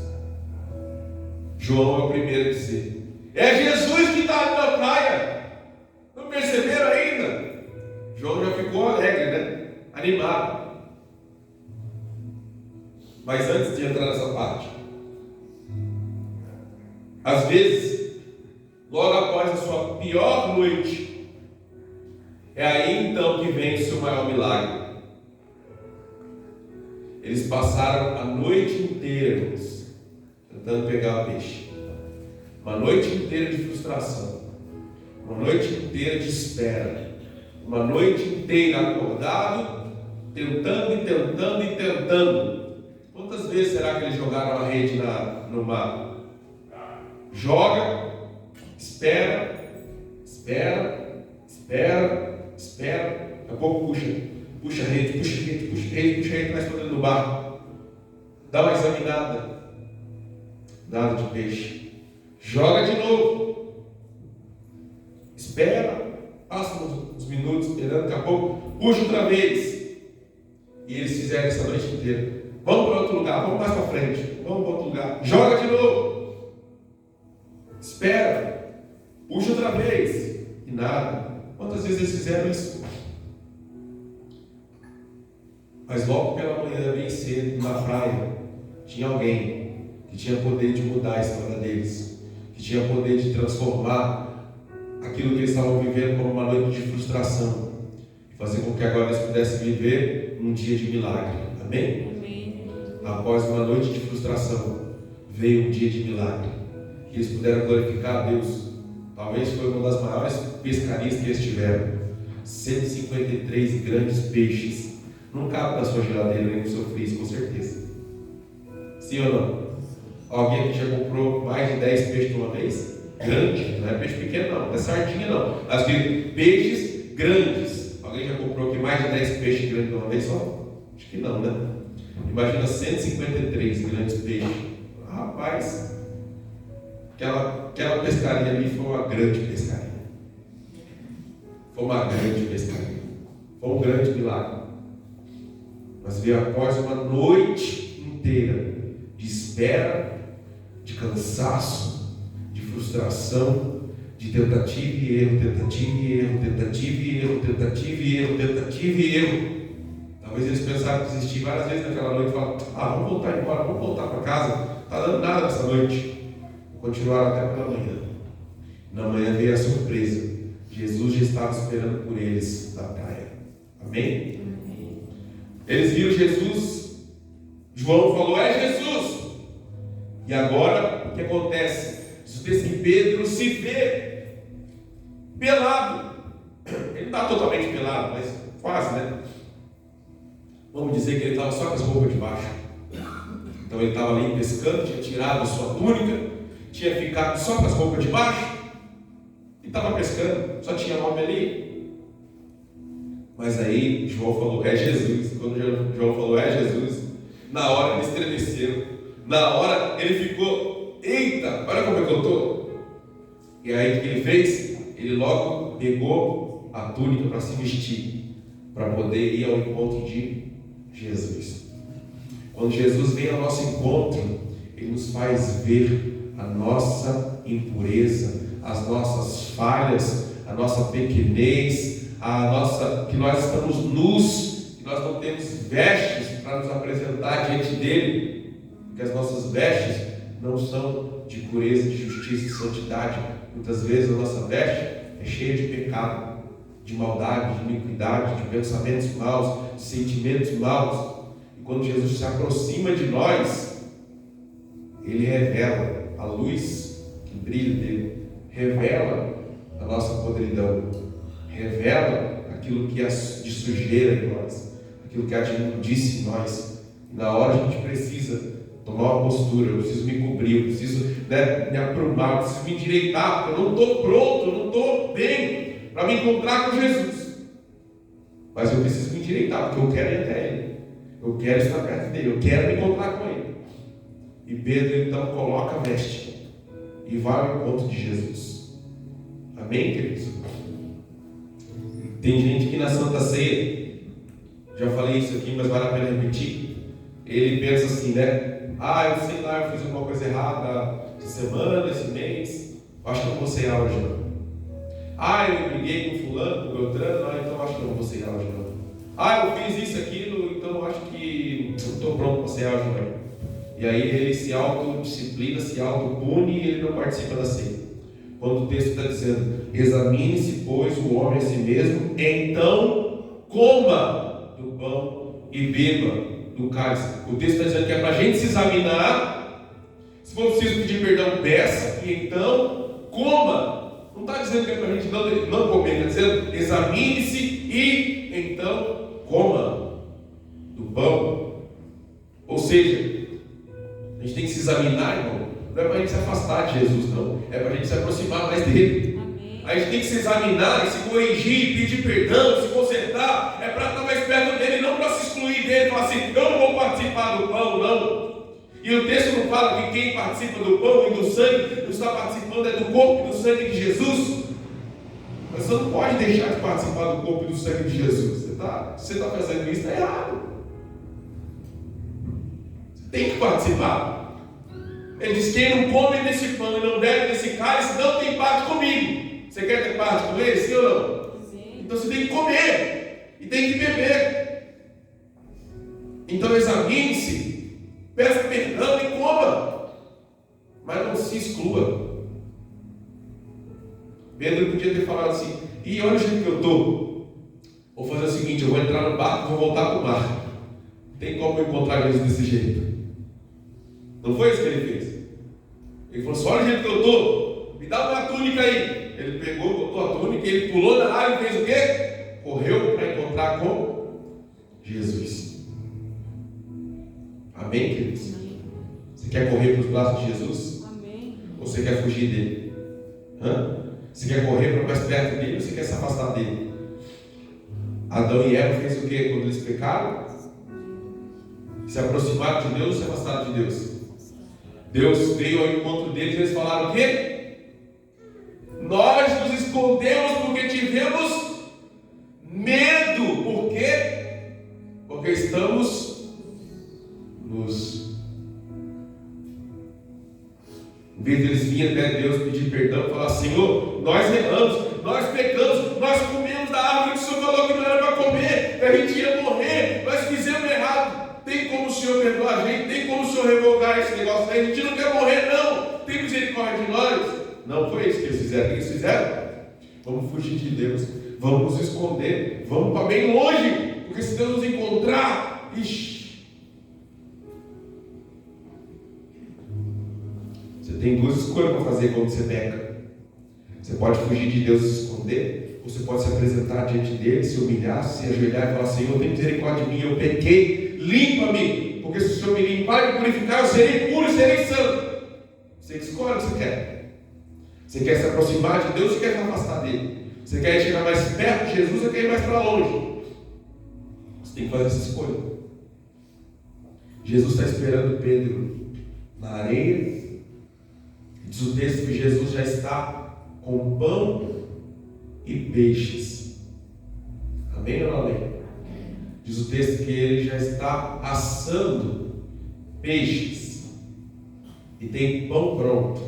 João é o primeiro a dizer: é Jesus que está ali na praia. Não perceberam ainda? João já ficou alegre, né? Animado. Mas antes de entrar nessa parte, às vezes, logo após a sua pior noite, é aí então que vem o seu maior milagre. Eles passaram a noite inteira, irmãos, tentando pegar o peixe. Uma noite inteira de frustração. Uma noite inteira de espera. Uma noite inteira acordado, tentando e tentando e tentando. Quantas vezes será que eles jogaram a rede no mar? Joga, espera, espera, espera, espera. Daqui a pouco puxa a rede, puxa a rede, puxa a rede, puxa a rede, mais para dentro do barco. Dá uma examinada. Nada de peixe. Joga de novo. Espera. Passa uns minutos esperando, daqui a pouco puxa outra vez. E eles fizeram essa noite inteira. Vamos para outro lugar, vamos mais para frente. Vamos para outro lugar. Joga de novo. Espera. Puxa outra vez. E nada. Quantas vezes eles fizeram isso? Mas logo pela manhã, bem cedo, na praia, tinha alguém que tinha poder de mudar a história deles, que tinha poder de transformar aquilo que eles estavam vivendo como uma noite de frustração, e fazer com que agora eles pudessem viver um dia de milagre. Amém? Amém. Após uma noite de frustração, veio um dia de milagre, que eles puderam glorificar a Deus. Talvez foi uma das maiores pescarias que eles tiveram. 153 grandes peixes. Não cabe na sua geladeira nem no seu freezer, com certeza. Sim ou não? Alguém aqui já comprou mais de 10 peixes de uma vez? Grande, não é peixe pequeno não, não é sardinha não. As peixes grandes. Alguém já comprou aqui mais de 10 peixes grandes de uma vez só? Acho que não, né? Imagina 153 grandes peixes. Rapaz, aquela pescaria ali foi uma grande pescaria. Foi uma grande pescaria. Foi um grande milagre. Mas veio após uma noite inteira de espera, de cansaço, de frustração, de tentativa e erro, tentativa e erro, tentativa e erro, tentativa e erro, tentativa e erro. Talvez eles pensaram em desistir várias vezes naquela noite e falaram: vamos voltar embora, vamos voltar para casa, não está dando nada nessa noite. Continuaram até pela manhã. Na manhã veio a surpresa. Jesus já estava esperando por eles na praia. Amém? Eles viram Jesus. João falou: é Jesus. E agora o que acontece? Diz o texto que Pedro se vê pelado. Ele não está totalmente pelado, mas quase, né? Vamos dizer que ele estava só com as roupas de baixo. Então ele estava ali pescando, tinha tirado a sua túnica, tinha ficado só com as roupas de baixo e estava pescando, só tinha homem ali. Mas aí João falou: é Jesus. Quando João falou: é Jesus, na hora ele estremeceu, na hora ele ficou: eita, olha como é que eu estou. E aí o que ele fez? Ele logo pegou a túnica para se vestir, para poder ir ao encontro de Jesus. Quando Jesus vem ao nosso encontro, Ele nos faz ver a nossa impureza, as nossas falhas, a nossa pequenez, que nós estamos nus, que nós não temos vestes para nos apresentar diante dele, que as nossas vestes não são de pureza, de justiça e santidade. Muitas vezes a nossa veste é cheia de pecado, de maldade, de iniquidade, de pensamentos maus, de sentimentos maus. E quando Jesus se aproxima de nós, Ele revela a luz que brilha dele, revela a nossa podridão, revela aquilo que é de sujeira em nós, aquilo que a gente disse em nós. E na hora a gente precisa tomar uma postura, eu preciso me cobrir, eu preciso me aprumar, eu preciso me endireitar, porque eu não estou pronto, eu não estou bem para me encontrar com Jesus. Mas eu preciso me endireitar, porque eu quero ir até Ele, eu quero estar perto dele, eu quero me encontrar com Ele. E Pedro então coloca a veste e vai ao encontro de Jesus. Amém, queridos? Tem gente que na Santa Ceia, já falei isso aqui, mas vale a pena repetir. Ele pensa assim, né? Eu sei lá, eu fiz alguma coisa errada essa semana, esse mês, acho que eu não vou ceiar hoje não. Eu briguei com fulano, com Beltrano, então acho que eu não vou ceiar hoje não. Eu fiz isso, aquilo, então acho que eu estou pronto para ceiar hoje não. E aí ele se autodisciplina, se autopune e ele não participa da ceia. Quando o texto está dizendo, examine-se, pois, o homem a si mesmo, então coma do pão e beba do cálice. O texto está dizendo que é para a gente se examinar. Se for preciso pedir perdão, peça, e então coma. Não está dizendo que é para a gente não comer, está dizendo examine-se e então coma do pão. Ou seja, a gente tem que se examinar, irmão. Não é para a gente se afastar de Jesus, não. É para a gente se aproximar mais dele. Amém. A gente tem que se examinar, se corrigir, pedir perdão, se consertar. É para estar mais perto dele, não para se excluir dele. Falar assim, eu não vou participar do pão, não. E o texto não fala que quem participa do pão e do sangue não está participando é do corpo e do sangue de Jesus. Mas você não pode deixar de participar do corpo e do sangue de Jesus. Se você está fazendo isso, está errado. Você tem que participar. Ele diz, quem não come desse pão e não bebe desse cálice não tem parte comigo. Você quer ter parte com ele, sim ou não? Sim. Então você tem que comer e tem que beber. Então examine-se, peça perdão e coma, mas não se exclua. Pedro podia ter falado assim, olha o jeito que eu estou, vou fazer o seguinte, eu vou entrar no barco e vou voltar para o mar. Não tem como eu encontrar Jesus desse jeito. Não foi isso que ele fez. Ele falou assim, olha o jeito que eu estou, me dá uma túnica aí. Ele pegou, botou a túnica, ele pulou na água e fez o quê? Correu para encontrar com Jesus. Amém, queridos? Você quer correr para os braços de Jesus? Amém. Ou você quer fugir dele? Você quer correr para mais perto dele ou você quer se afastar dele? Adão e Eva fez o quê quando eles pecaram? Se aproximaram de Deus ou se afastaram de Deus? Deus veio ao encontro deles e eles falaram o quê? Nós nos escondemos porque tivemos medo. Por quê? Porque estamos em vez deles virem até Deus pedir perdão, falar, Senhor, nós erramos, nós pecamos, nós comemos da árvore que o Senhor falou que não era para comer, que a gente ia morrer, nós fizemos errado. Tem como o Senhor perdoar a gente? Tem como o Senhor revogar esse negócio? A gente não quer morrer, não. Tem misericórdia de nós? Não foi isso que eles fizeram. O que eles fizeram? Vamos fugir de Deus. Vamos nos esconder. Vamos para bem longe. Porque se Deus nos encontrar, ixi. Você tem duas escolhas para fazer quando você peca. Você pode fugir de Deus e se esconder. Ou você pode se apresentar diante dele, se humilhar, se ajoelhar e falar, Senhor, tem misericórdia de mim, eu pequei. Limpa-me, porque se o Senhor me limpar e me purificar, eu serei puro e serei santo. Você escolhe o que você quer. Você quer se aproximar de Deus ou quer se afastar dele? Você quer chegar mais perto de Jesus ou quer ir mais para longe? Você tem que fazer essa escolha. Jesus está esperando Pedro na areia. Diz o texto que Jesus já está com pão e peixes. Amém ou não amém? Diz o texto que ele já está assando peixes e tem pão pronto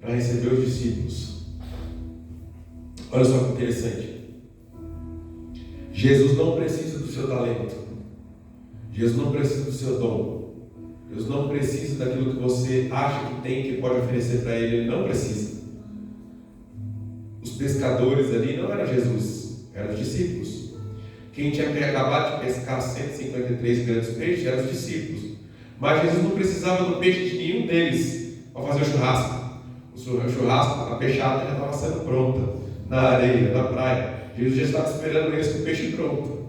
para receber os discípulos. Olha só que interessante. Jesus não precisa do seu talento. Jesus não precisa do seu dom. Deus não precisa daquilo que você acha que tem, que pode oferecer para Ele. Ele não precisa. Os pescadores ali não era Jesus, eram os discípulos. Quem tinha acabado de pescar 153 grandes peixes eram os discípulos. Mas Jesus não precisava do peixe de nenhum deles para fazer o churrasco. O churrasco, a peixada já estava sendo pronta na areia, na praia. Jesus já estava esperando eles com o peixe pronto.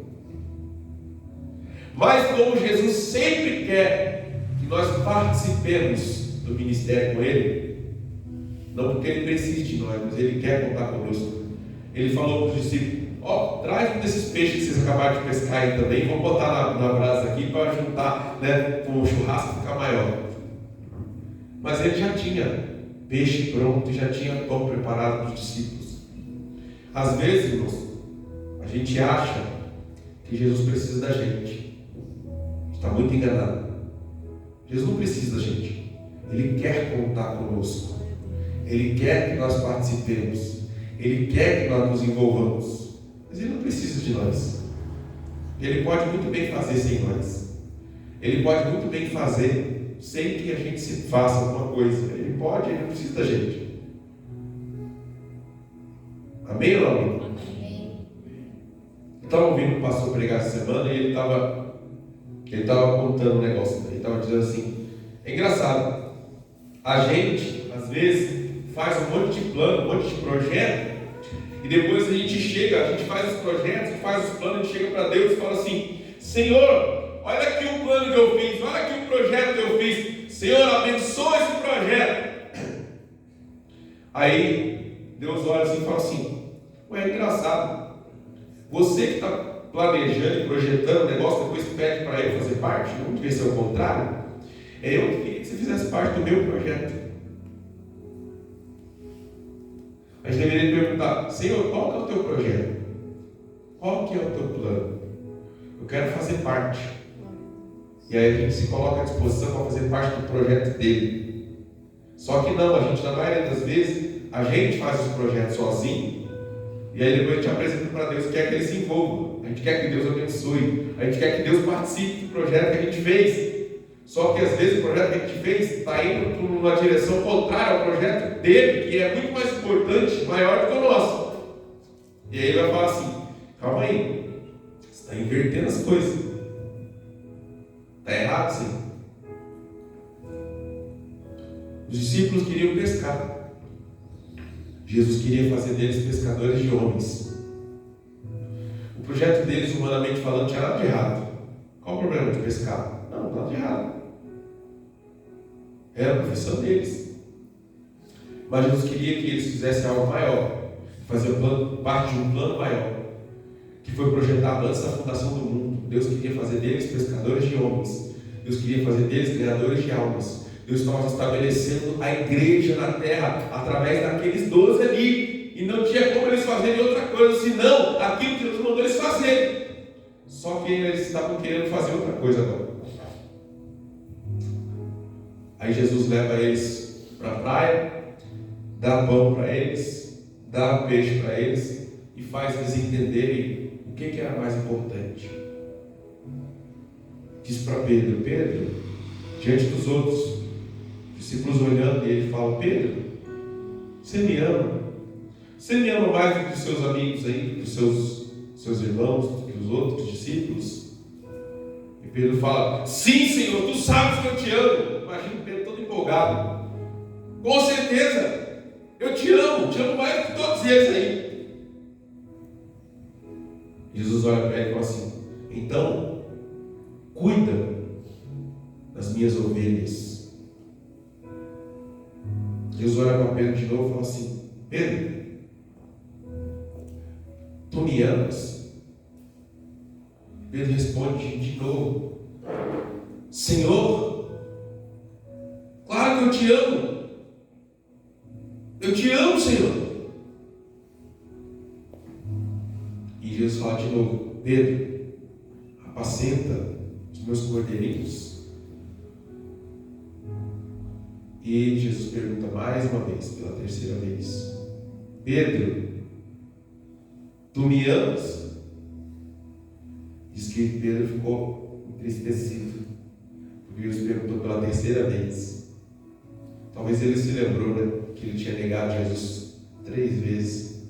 Mas como Jesus sempre quer que nós participemos do ministério com Ele, não porque Ele precisa de nós, mas Ele quer contar conosco. Ele falou para os discípulos: traz um desses peixes que vocês acabaram de pescar aí também, vamos botar na brasa aqui para juntar, né, com o churrasco ficar maior. Mas Ele já tinha peixe pronto, já tinha pão preparado para os discípulos. Às vezes, irmãos, a gente acha que Jesus precisa da gente. Está muito enganado. Jesus não precisa da gente. Ele quer contar conosco. Ele quer que nós participemos. Ele quer que nós nos envolvamos. Mas Ele não precisa de nós. Ele pode muito bem fazer sem nós. Ele pode muito bem fazer sem que a gente se faça alguma coisa. Ele pode, Ele não precisa da gente. Amém ou não amém? Amém. Estava ouvindo um pastor pregar essa semana e ele estava contando um negócio. Ele estava dizendo assim: é engraçado, a gente às vezes faz um monte de plano, um monte de projeto, e depois a gente faz os projetos, faz os planos, a gente chega para Deus e fala assim: Senhor, olha aqui o plano que eu fiz, olha aqui o projeto que eu fiz, Senhor, abençoa esse projeto. Aí Deus olha assim e fala assim: é engraçado, você que está planejando e projetando o negócio, depois pede para Ele fazer parte, não devia ser o contrário. Eu queria que você fizesse parte do meu projeto. A gente deveria perguntar: Senhor, qual que é o teu projeto? Qual que é o teu plano? Eu quero fazer parte. E aí a gente se coloca à disposição para fazer parte do projeto dele. Só que não, a gente, na maioria das vezes, a gente faz os projetos sozinho, e aí depois a gente apresenta para Deus, quer que Ele se envolva, a gente quer que Deus abençoe, a gente quer que Deus participe do projeto que a gente fez. Só que às vezes o projeto que a gente fez está indo numa direção contrária ao projeto dele, que é muito mais importante, maior do que o nosso. E aí ele vai falar assim: calma aí, você está invertendo as coisas, está errado sim. Os discípulos queriam pescar. Jesus queria fazer deles pescadores de homens. O projeto deles, humanamente falando, não tinha nada de errado. Qual o problema de pescar? Não, nada de errado. Era a profissão deles. Mas Jesus queria que eles fizessem algo maior, fazer parte de um plano maior, que foi projetado antes da fundação do mundo. Deus queria fazer deles pescadores de homens. Deus queria fazer deles ganhadores de almas. Deus estava estabelecendo a igreja na terra através daqueles 12 ali. E não tinha como eles fazerem outra coisa senão aquilo que Deus mandou eles fazerem. Só que eles estavam querendo fazer outra coisa agora. Aí Jesus leva eles para a praia, dá pão para eles, dá peixe para eles e faz eles entenderem o que era mais importante. Diz para Pedro: Pedro, diante dos outros discípulos olhando, e ele fala: Pedro, você me ama? Você me ama mais do que os seus amigos aí, do que os seus irmãos, do que os outros discípulos? E Pedro fala: sim, Senhor, tu sabes que eu te amo. Imagina o Pedro todo empolgado: com certeza, eu te amo mais do que todos eles aí. Jesus olha para ele e fala assim: então, cuida das minhas ovelhas. Jesus olha para Pedro de novo e fala assim: Pedro, tu me amas? Pedro responde de novo: Senhor, claro que eu te amo. Eu te amo, Senhor. E Jesus fala de novo: Pedro, apacenta os meus cordeirinhos. E Jesus pergunta mais uma vez, pela terceira vez: Pedro, tu me amas? Diz que Pedro ficou entristecido, porque Jesus perguntou pela terceira vez. Talvez ele se lembrou, né, que ele tinha negado Jesus 3 vezes.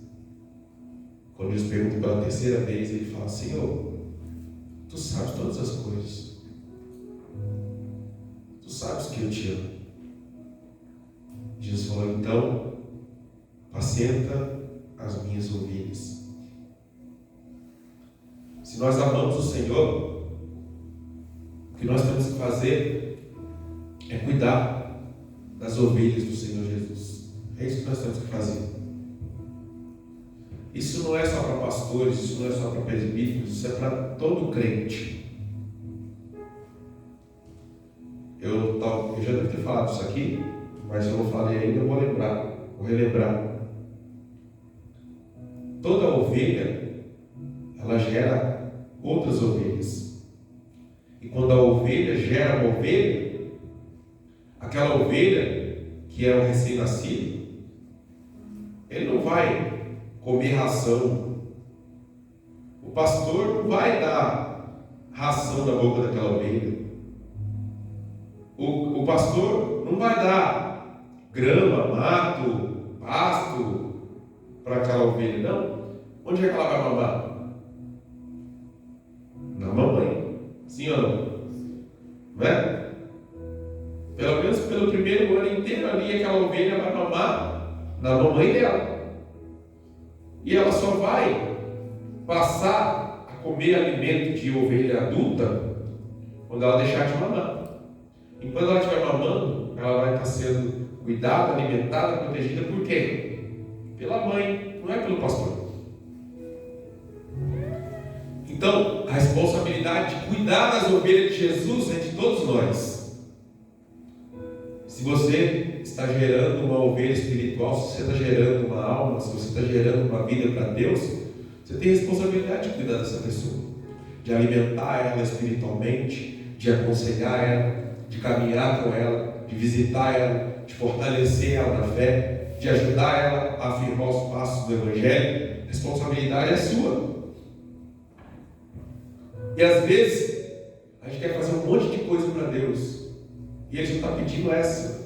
Quando Jesus pergunta pela terceira vez, ele fala: Senhor, tu sabes todas as coisas. Tu sabes que eu te amo. Jesus falou: então, apacenta as minhas ovelhas. Se nós amamos o Senhor, que nós temos que fazer é cuidar das ovelhas do Senhor Jesus. É isso que nós temos que fazer. Isso não é só para pastores, isso não é só para presbíteros, isso é para todo crente. Eu já devo ter falado isso aqui, mas se eu não falei ainda, eu vou relembrar. Toda ovelha, ela gera outras ovelhas. E quando a ovelha gera uma ovelha, aquela ovelha que é um recém-nascido, ele não vai comer ração. O pastor não vai dar ração na boca daquela ovelha. O pastor não vai dar grama, mato, pasto para aquela ovelha, não. Onde é que ela vai mamar? Na mamãe. Sim ou não? Não é? Pelo menos pelo primeiro ano inteiro ali, aquela ovelha vai mamar na mamãe dela. E ela só vai passar a comer alimento de ovelha adulta quando ela deixar de mamar. Enquanto ela estiver mamando, ela vai estar sendo cuidada, alimentada, protegida por quem? Pela mãe, não é pelo pastor. Então, a responsabilidade de cuidar das ovelhas de Jesus é de todos nós. Se você está gerando uma ovelha espiritual, se você está gerando uma alma, se você está gerando uma vida para Deus, você tem a responsabilidade de cuidar dessa pessoa, de alimentar ela espiritualmente, de aconselhar ela, de caminhar com ela, de visitar ela, de fortalecer ela na fé, de ajudar ela a afirmar os passos do Evangelho. A responsabilidade é sua. E às vezes a gente quer fazer um monte de coisa para Deus e Ele só está pedindo essa.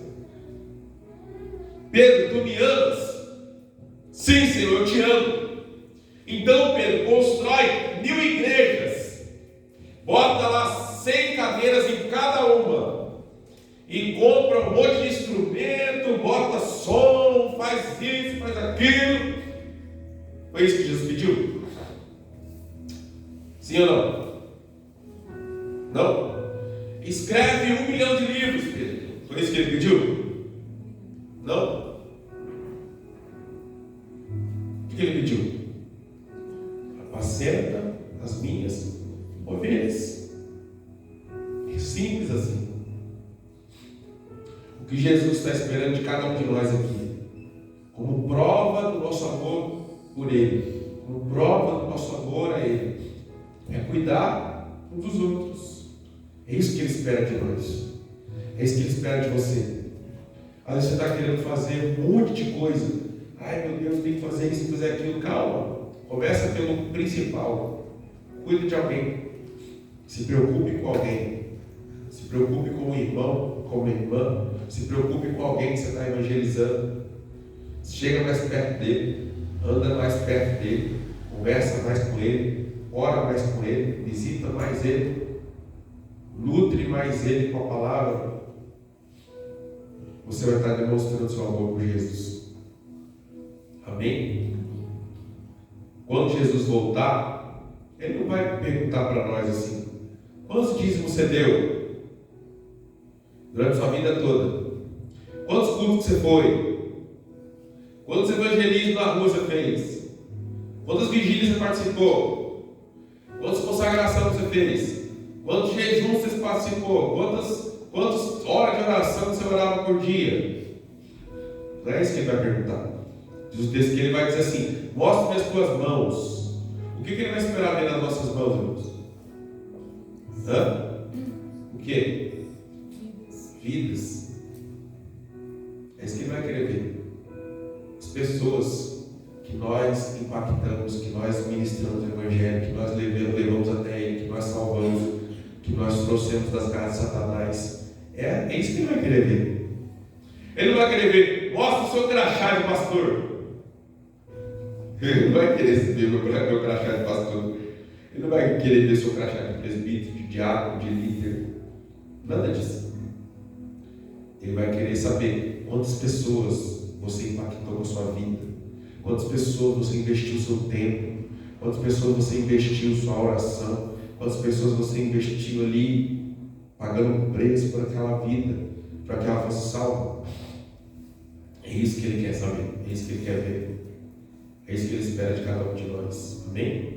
Pedro, tu me amas? Sim, Senhor, eu te amo. Então, Pedro, constrói 1000 igrejas, bota lá 100 cadeiras em cada uma e compra um monte de instrumento, bota som, faz isso, faz aquilo. Foi isso que Jesus pediu? Sim ou não? Não? Escreve 1 milhão de livros, Pedro. Foi isso que ele pediu? Não? O que ele pediu? Apacenta as minhas ovelhas. É simples assim. O que Jesus está esperando de cada um de nós aqui, como prova do nosso amor por Ele, como prova do nosso amor a Ele, é cuidar um dos outros. É isso que Ele espera de nós. É isso que Ele espera de você. Às vezes você está querendo fazer um monte de coisa. Ai meu Deus, tem que fazer isso, fazer aquilo. Calma. Começa pelo principal. Cuide de alguém. Se preocupe com alguém. Se preocupe com um irmão, com uma irmã. Se preocupe com alguém que você está evangelizando. Chega mais perto dele. Anda mais perto dele. Conversa mais com ele. Ora mais com ele. Visita mais ele. Nutre mais ele com a palavra. Você vai estar demonstrando seu amor por Jesus. Amém? Quando Jesus voltar, Ele não vai perguntar para nós assim: quantos dízimos você deu durante sua vida toda? Quantos cultos você foi? Quantos evangelismos na rua você fez? Quantas vigílias você participou? Quantas consagrações você fez? Quantos jejuns você participou? Quantas horas de oração você orava por dia? Não é isso que Ele vai perguntar. Diz o texto que Ele vai dizer assim: mostre-me as tuas mãos. O que Ele vai esperar ver nas nossas mãos, irmãos? O que? Vidas. É isso que Ele vai querer ver. As pessoas que nós impactamos, que nós ministramos o Evangelho, que nós levamos até Ele, que nós salvamos, que nós trouxemos das garras de Satanás. É isso que Ele vai querer ver. Ele não vai querer ver: mostra o seu crachá de pastor. Ele não vai querer ver meu crachá de pastor. Ele não vai querer ver seu crachá de presbítero, de diácono, de líder. Nada disso. Ele vai querer saber quantas pessoas você impactou com a sua vida, quantas pessoas você investiu seu tempo, quantas pessoas você investiu sua oração, quantas pessoas você investiu ali pagando um preço por aquela vida, para que ela fosse salva. É isso que Ele quer saber, é isso que Ele quer ver, é isso que Ele espera de cada um de nós. Amém?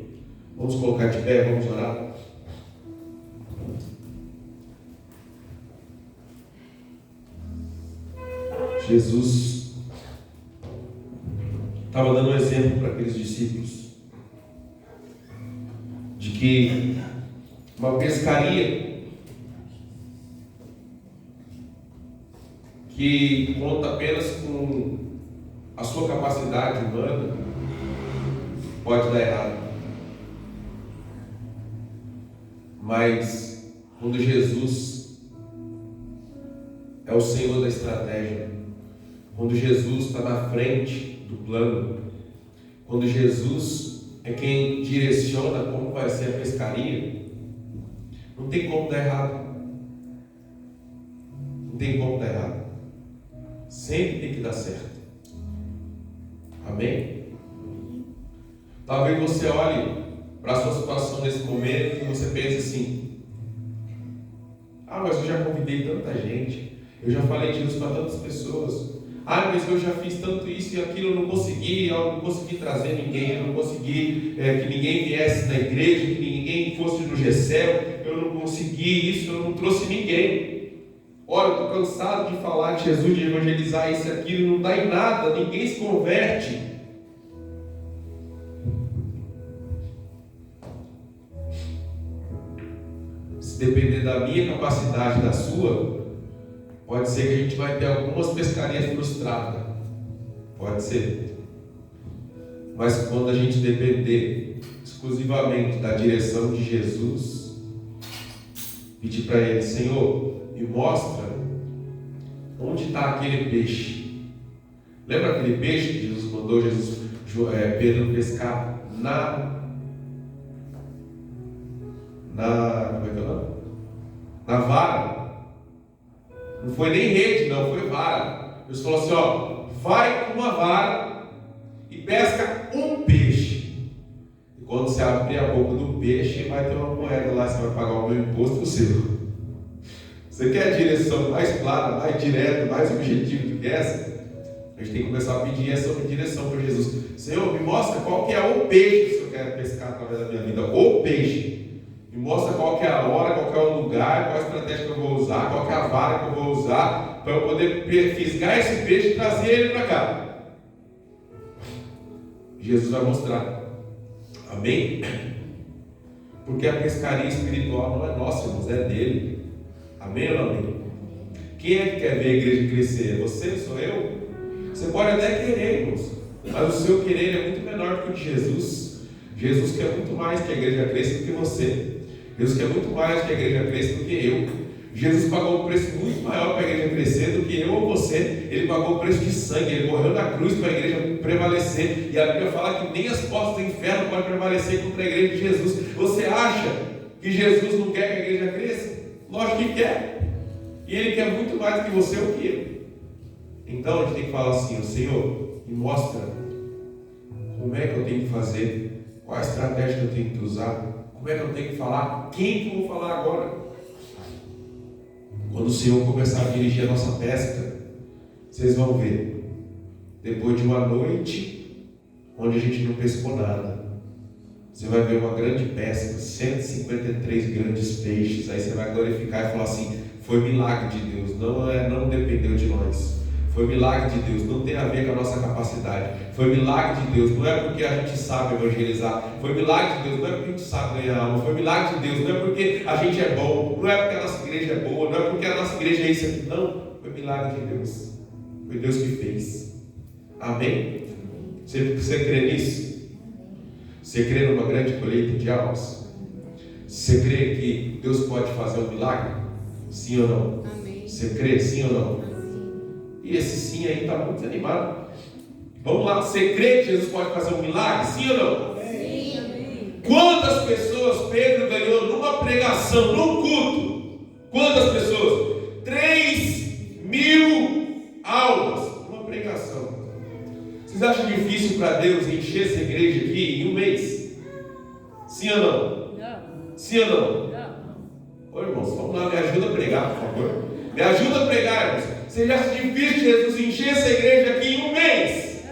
Vamos colocar de pé, vamos orar. Jesus estava dando um exemplo para aqueles discípulos de que uma pescaria que conta apenas com a sua capacidade humana pode dar errado. Mas quando Jesus é o Senhor da estratégia, quando Jesus está na frente do plano, quando Jesus é quem direciona como vai ser a pescaria, não tem como dar errado. Não tem como dar errado. Sempre tem que dar certo. Amém? Talvez você olhe para a sua situação nesse momento e você pense assim: ah, mas eu já convidei tanta gente, eu já falei de Jesus para tantas pessoas. Ah, mas eu já fiz tanto isso e aquilo, eu não consegui trazer ninguém, eu não consegui que ninguém viesse na igreja, que ninguém fosse no GCEL, eu não consegui isso, eu não trouxe ninguém. Olha, eu estou cansado de falar de Jesus, de evangelizar isso e aquilo, não dá em nada, ninguém se converte. Se depender da minha capacidade, da sua, pode ser que a gente vai ter algumas pescarias frustradas. Pode ser. Mas quando a gente depender exclusivamente da direção de Jesus, pedir para Ele: Senhor, me mostra onde está aquele peixe. Lembra aquele peixe que Jesus mandou Pedro pescar como é que é o nome? Na vara. Não foi nem rede, não, foi vara. Deus falou assim: ó, vai com uma vara e pesca um peixe. E quando você abrir a boca do peixe, vai ter uma moeda lá, você vai pagar o meu imposto, o seu. Você quer a direção mais clara, mais direta, mais objetiva do que essa? A gente tem que começar a pedir essa direção para Jesus. Senhor, me mostra qual que é o peixe que o Senhor quer pescar através da minha vida. O peixe. Me mostra qual que é a hora, qual que é o lugar, qual a estratégia que eu vou usar, qual que é a vara que eu vou usar, para eu poder fisgar esse peixe e trazer ele para cá. Jesus vai mostrar. Amém? Porque a pescaria espiritual não é nossa, irmãos, é dele. Amém ou não amém? Quem é que quer ver a igreja crescer? Você? Sou eu? Você pode até querer, irmãos, mas o seu querer é muito menor do que o de Jesus. Jesus quer muito mais que a igreja cresça do que você. Jesus quer muito mais que a igreja cresça do que eu. Jesus pagou um preço muito maior para a igreja crescer do que eu ou você. Ele pagou o preço de sangue, ele morreu na cruz para a igreja prevalecer. E a Bíblia fala que nem as portas do inferno podem prevalecer contra a igreja de Jesus. Você acha que Jesus não quer que a igreja cresça? Lógico que quer. E ele quer muito mais do que você ou que eu. Então a gente tem que falar assim: Senhor, me mostra como é que eu tenho que fazer, qual a estratégia que eu tenho que usar, como é que eu tenho que falar, quem que eu vou falar agora. Quando o Senhor começar a dirigir a nossa pesca, vocês vão ver, depois de uma noite onde a gente não pescou nada, você vai ver uma grande pesca, 153 grandes peixes. Aí você vai glorificar e falar assim: foi milagre de Deus, não dependeu de nós. Foi milagre de Deus, não tem a ver com a nossa capacidade. Foi milagre de Deus, não é porque a gente sabe evangelizar. Foi milagre de Deus, não é porque a gente sabe ganhar alma. Foi milagre de Deus, não é porque a gente é bom, não é porque a nossa igreja é boa, não é porque a nossa igreja é isso aqui. Não, foi milagre de Deus. Foi Deus que fez. Amém? Você crê nisso? Você crê numa grande colheita de almas? Você crê que Deus pode fazer um milagre? Sim ou não? Amém. Você crê sim ou não? E esse sim aí está muito animado. Vamos lá, você crê que Jesus pode fazer um milagre? Sim ou não? Sim. Amém. Quantas pessoas Pedro ganhou numa pregação, num culto? Quantas pessoas? 3.000 almas numa pregação. Vocês acham difícil para Deus encher essa igreja aqui em um mês? Sim ou não? Não. Sim ou não? Não. Ô irmão, irmãos. Vamos lá, me ajuda a pregar, por favor. Me ajuda a pregar, irmãos. Você acha difícil Jesus encher essa igreja aqui em um mês?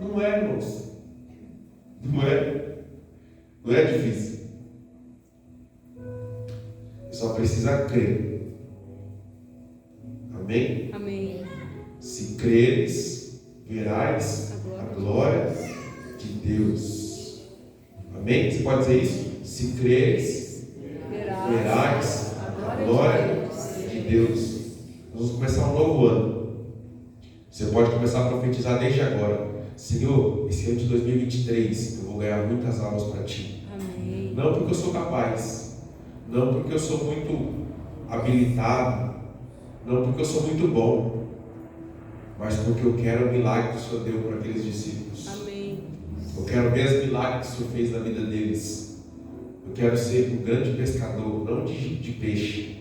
Não é, irmãos. Não é. Não é difícil. Só precisa crer. Amém? Amém. Se creres, verás a glória de Deus. Amém? Você pode dizer isso? Se creres, verás a glória de Deus. Nós vamos começar um novo ano. Você pode começar a profetizar desde agora. Senhor, esse ano de 2023 eu vou ganhar muitas almas para Ti. Amém. Não porque eu sou capaz, não porque eu sou muito habilitado, não porque eu sou muito bom, mas porque eu quero o milagre que o Senhor deu para aqueles discípulos. Amém. Eu quero ver os milagres que o Senhor fez na vida deles. Eu quero ser um grande pescador, não de peixe.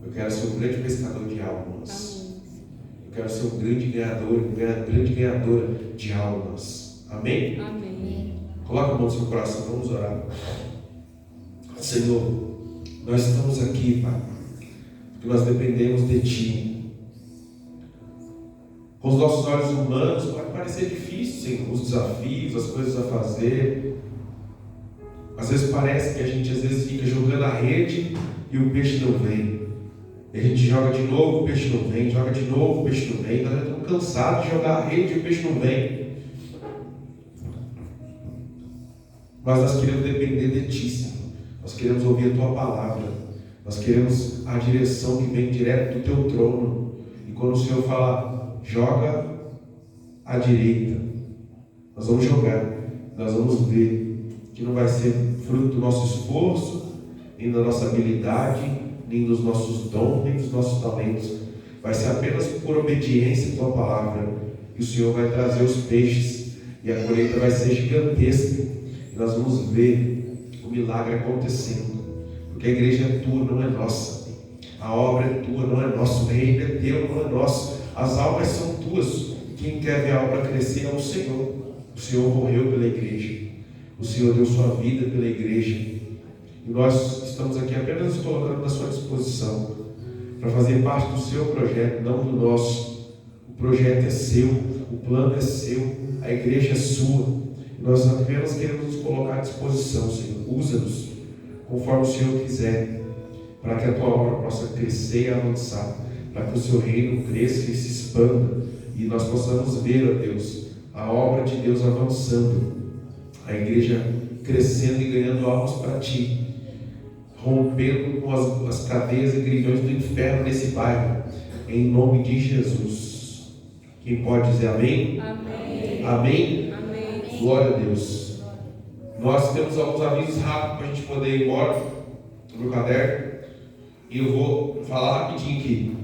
Eu quero ser um grande pescador de almas. Amém. Eu quero ser um grande ganhador, grande ganhadora de almas. Amém? Amém. Coloca a mão no seu coração, vamos orar. Senhor, nós estamos aqui, Pai, porque nós dependemos de Ti. Com os nossos olhos humanos pode parecer difícil, Senhor, os desafios, as coisas a fazer. Às vezes parece que a gente fica jogando a rede e o peixe não vem. E a gente joga de novo, o peixe não vem, joga de novo, o peixe não vem. Nós já estamos cansados de jogar a rede e o peixe não vem. Mas nós queremos depender de Ti, Senhor. Nós queremos ouvir a Tua palavra. Nós queremos a direção que vem direto do Teu trono. E quando o Senhor fala, joga à direita, nós vamos jogar. Nós vamos ver que não vai ser fruto do nosso esforço, nem da nossa habilidade, nem dos nossos dons, nem dos nossos talentos. Vai ser apenas por obediência à Tua palavra. E o Senhor vai trazer os peixes. E a colheita vai ser gigantesca. E nós vamos ver o milagre acontecendo. Porque a igreja é Tua, não é nossa. A obra é Tua, não é nossa. O reino é Teu, não é nosso. As almas são Tuas. Quem quer ver a obra crescer é o Senhor. O Senhor morreu pela igreja. O Senhor deu sua vida pela igreja. E nós estamos aqui apenas nos colocando na sua disposição para fazer parte do seu projeto, não do nosso. O projeto é seu, o plano é seu, a igreja é sua. E nós apenas queremos nos colocar à disposição, Senhor. Usa-nos conforme o Senhor quiser, para que a tua obra possa crescer e avançar, para que o seu reino cresça e se expanda, e nós possamos ver, ó Deus, a obra de Deus avançando, a igreja crescendo e ganhando almas para Ti, rompendo com as cadeias e grilhões do inferno nesse bairro, em nome de Jesus. Quem pode dizer amém? Amém. Amém? Amém. Glória a Deus. Nós temos alguns avisos rápidos para a gente poder ir embora no meu caderno, e eu vou falar rapidinho aqui.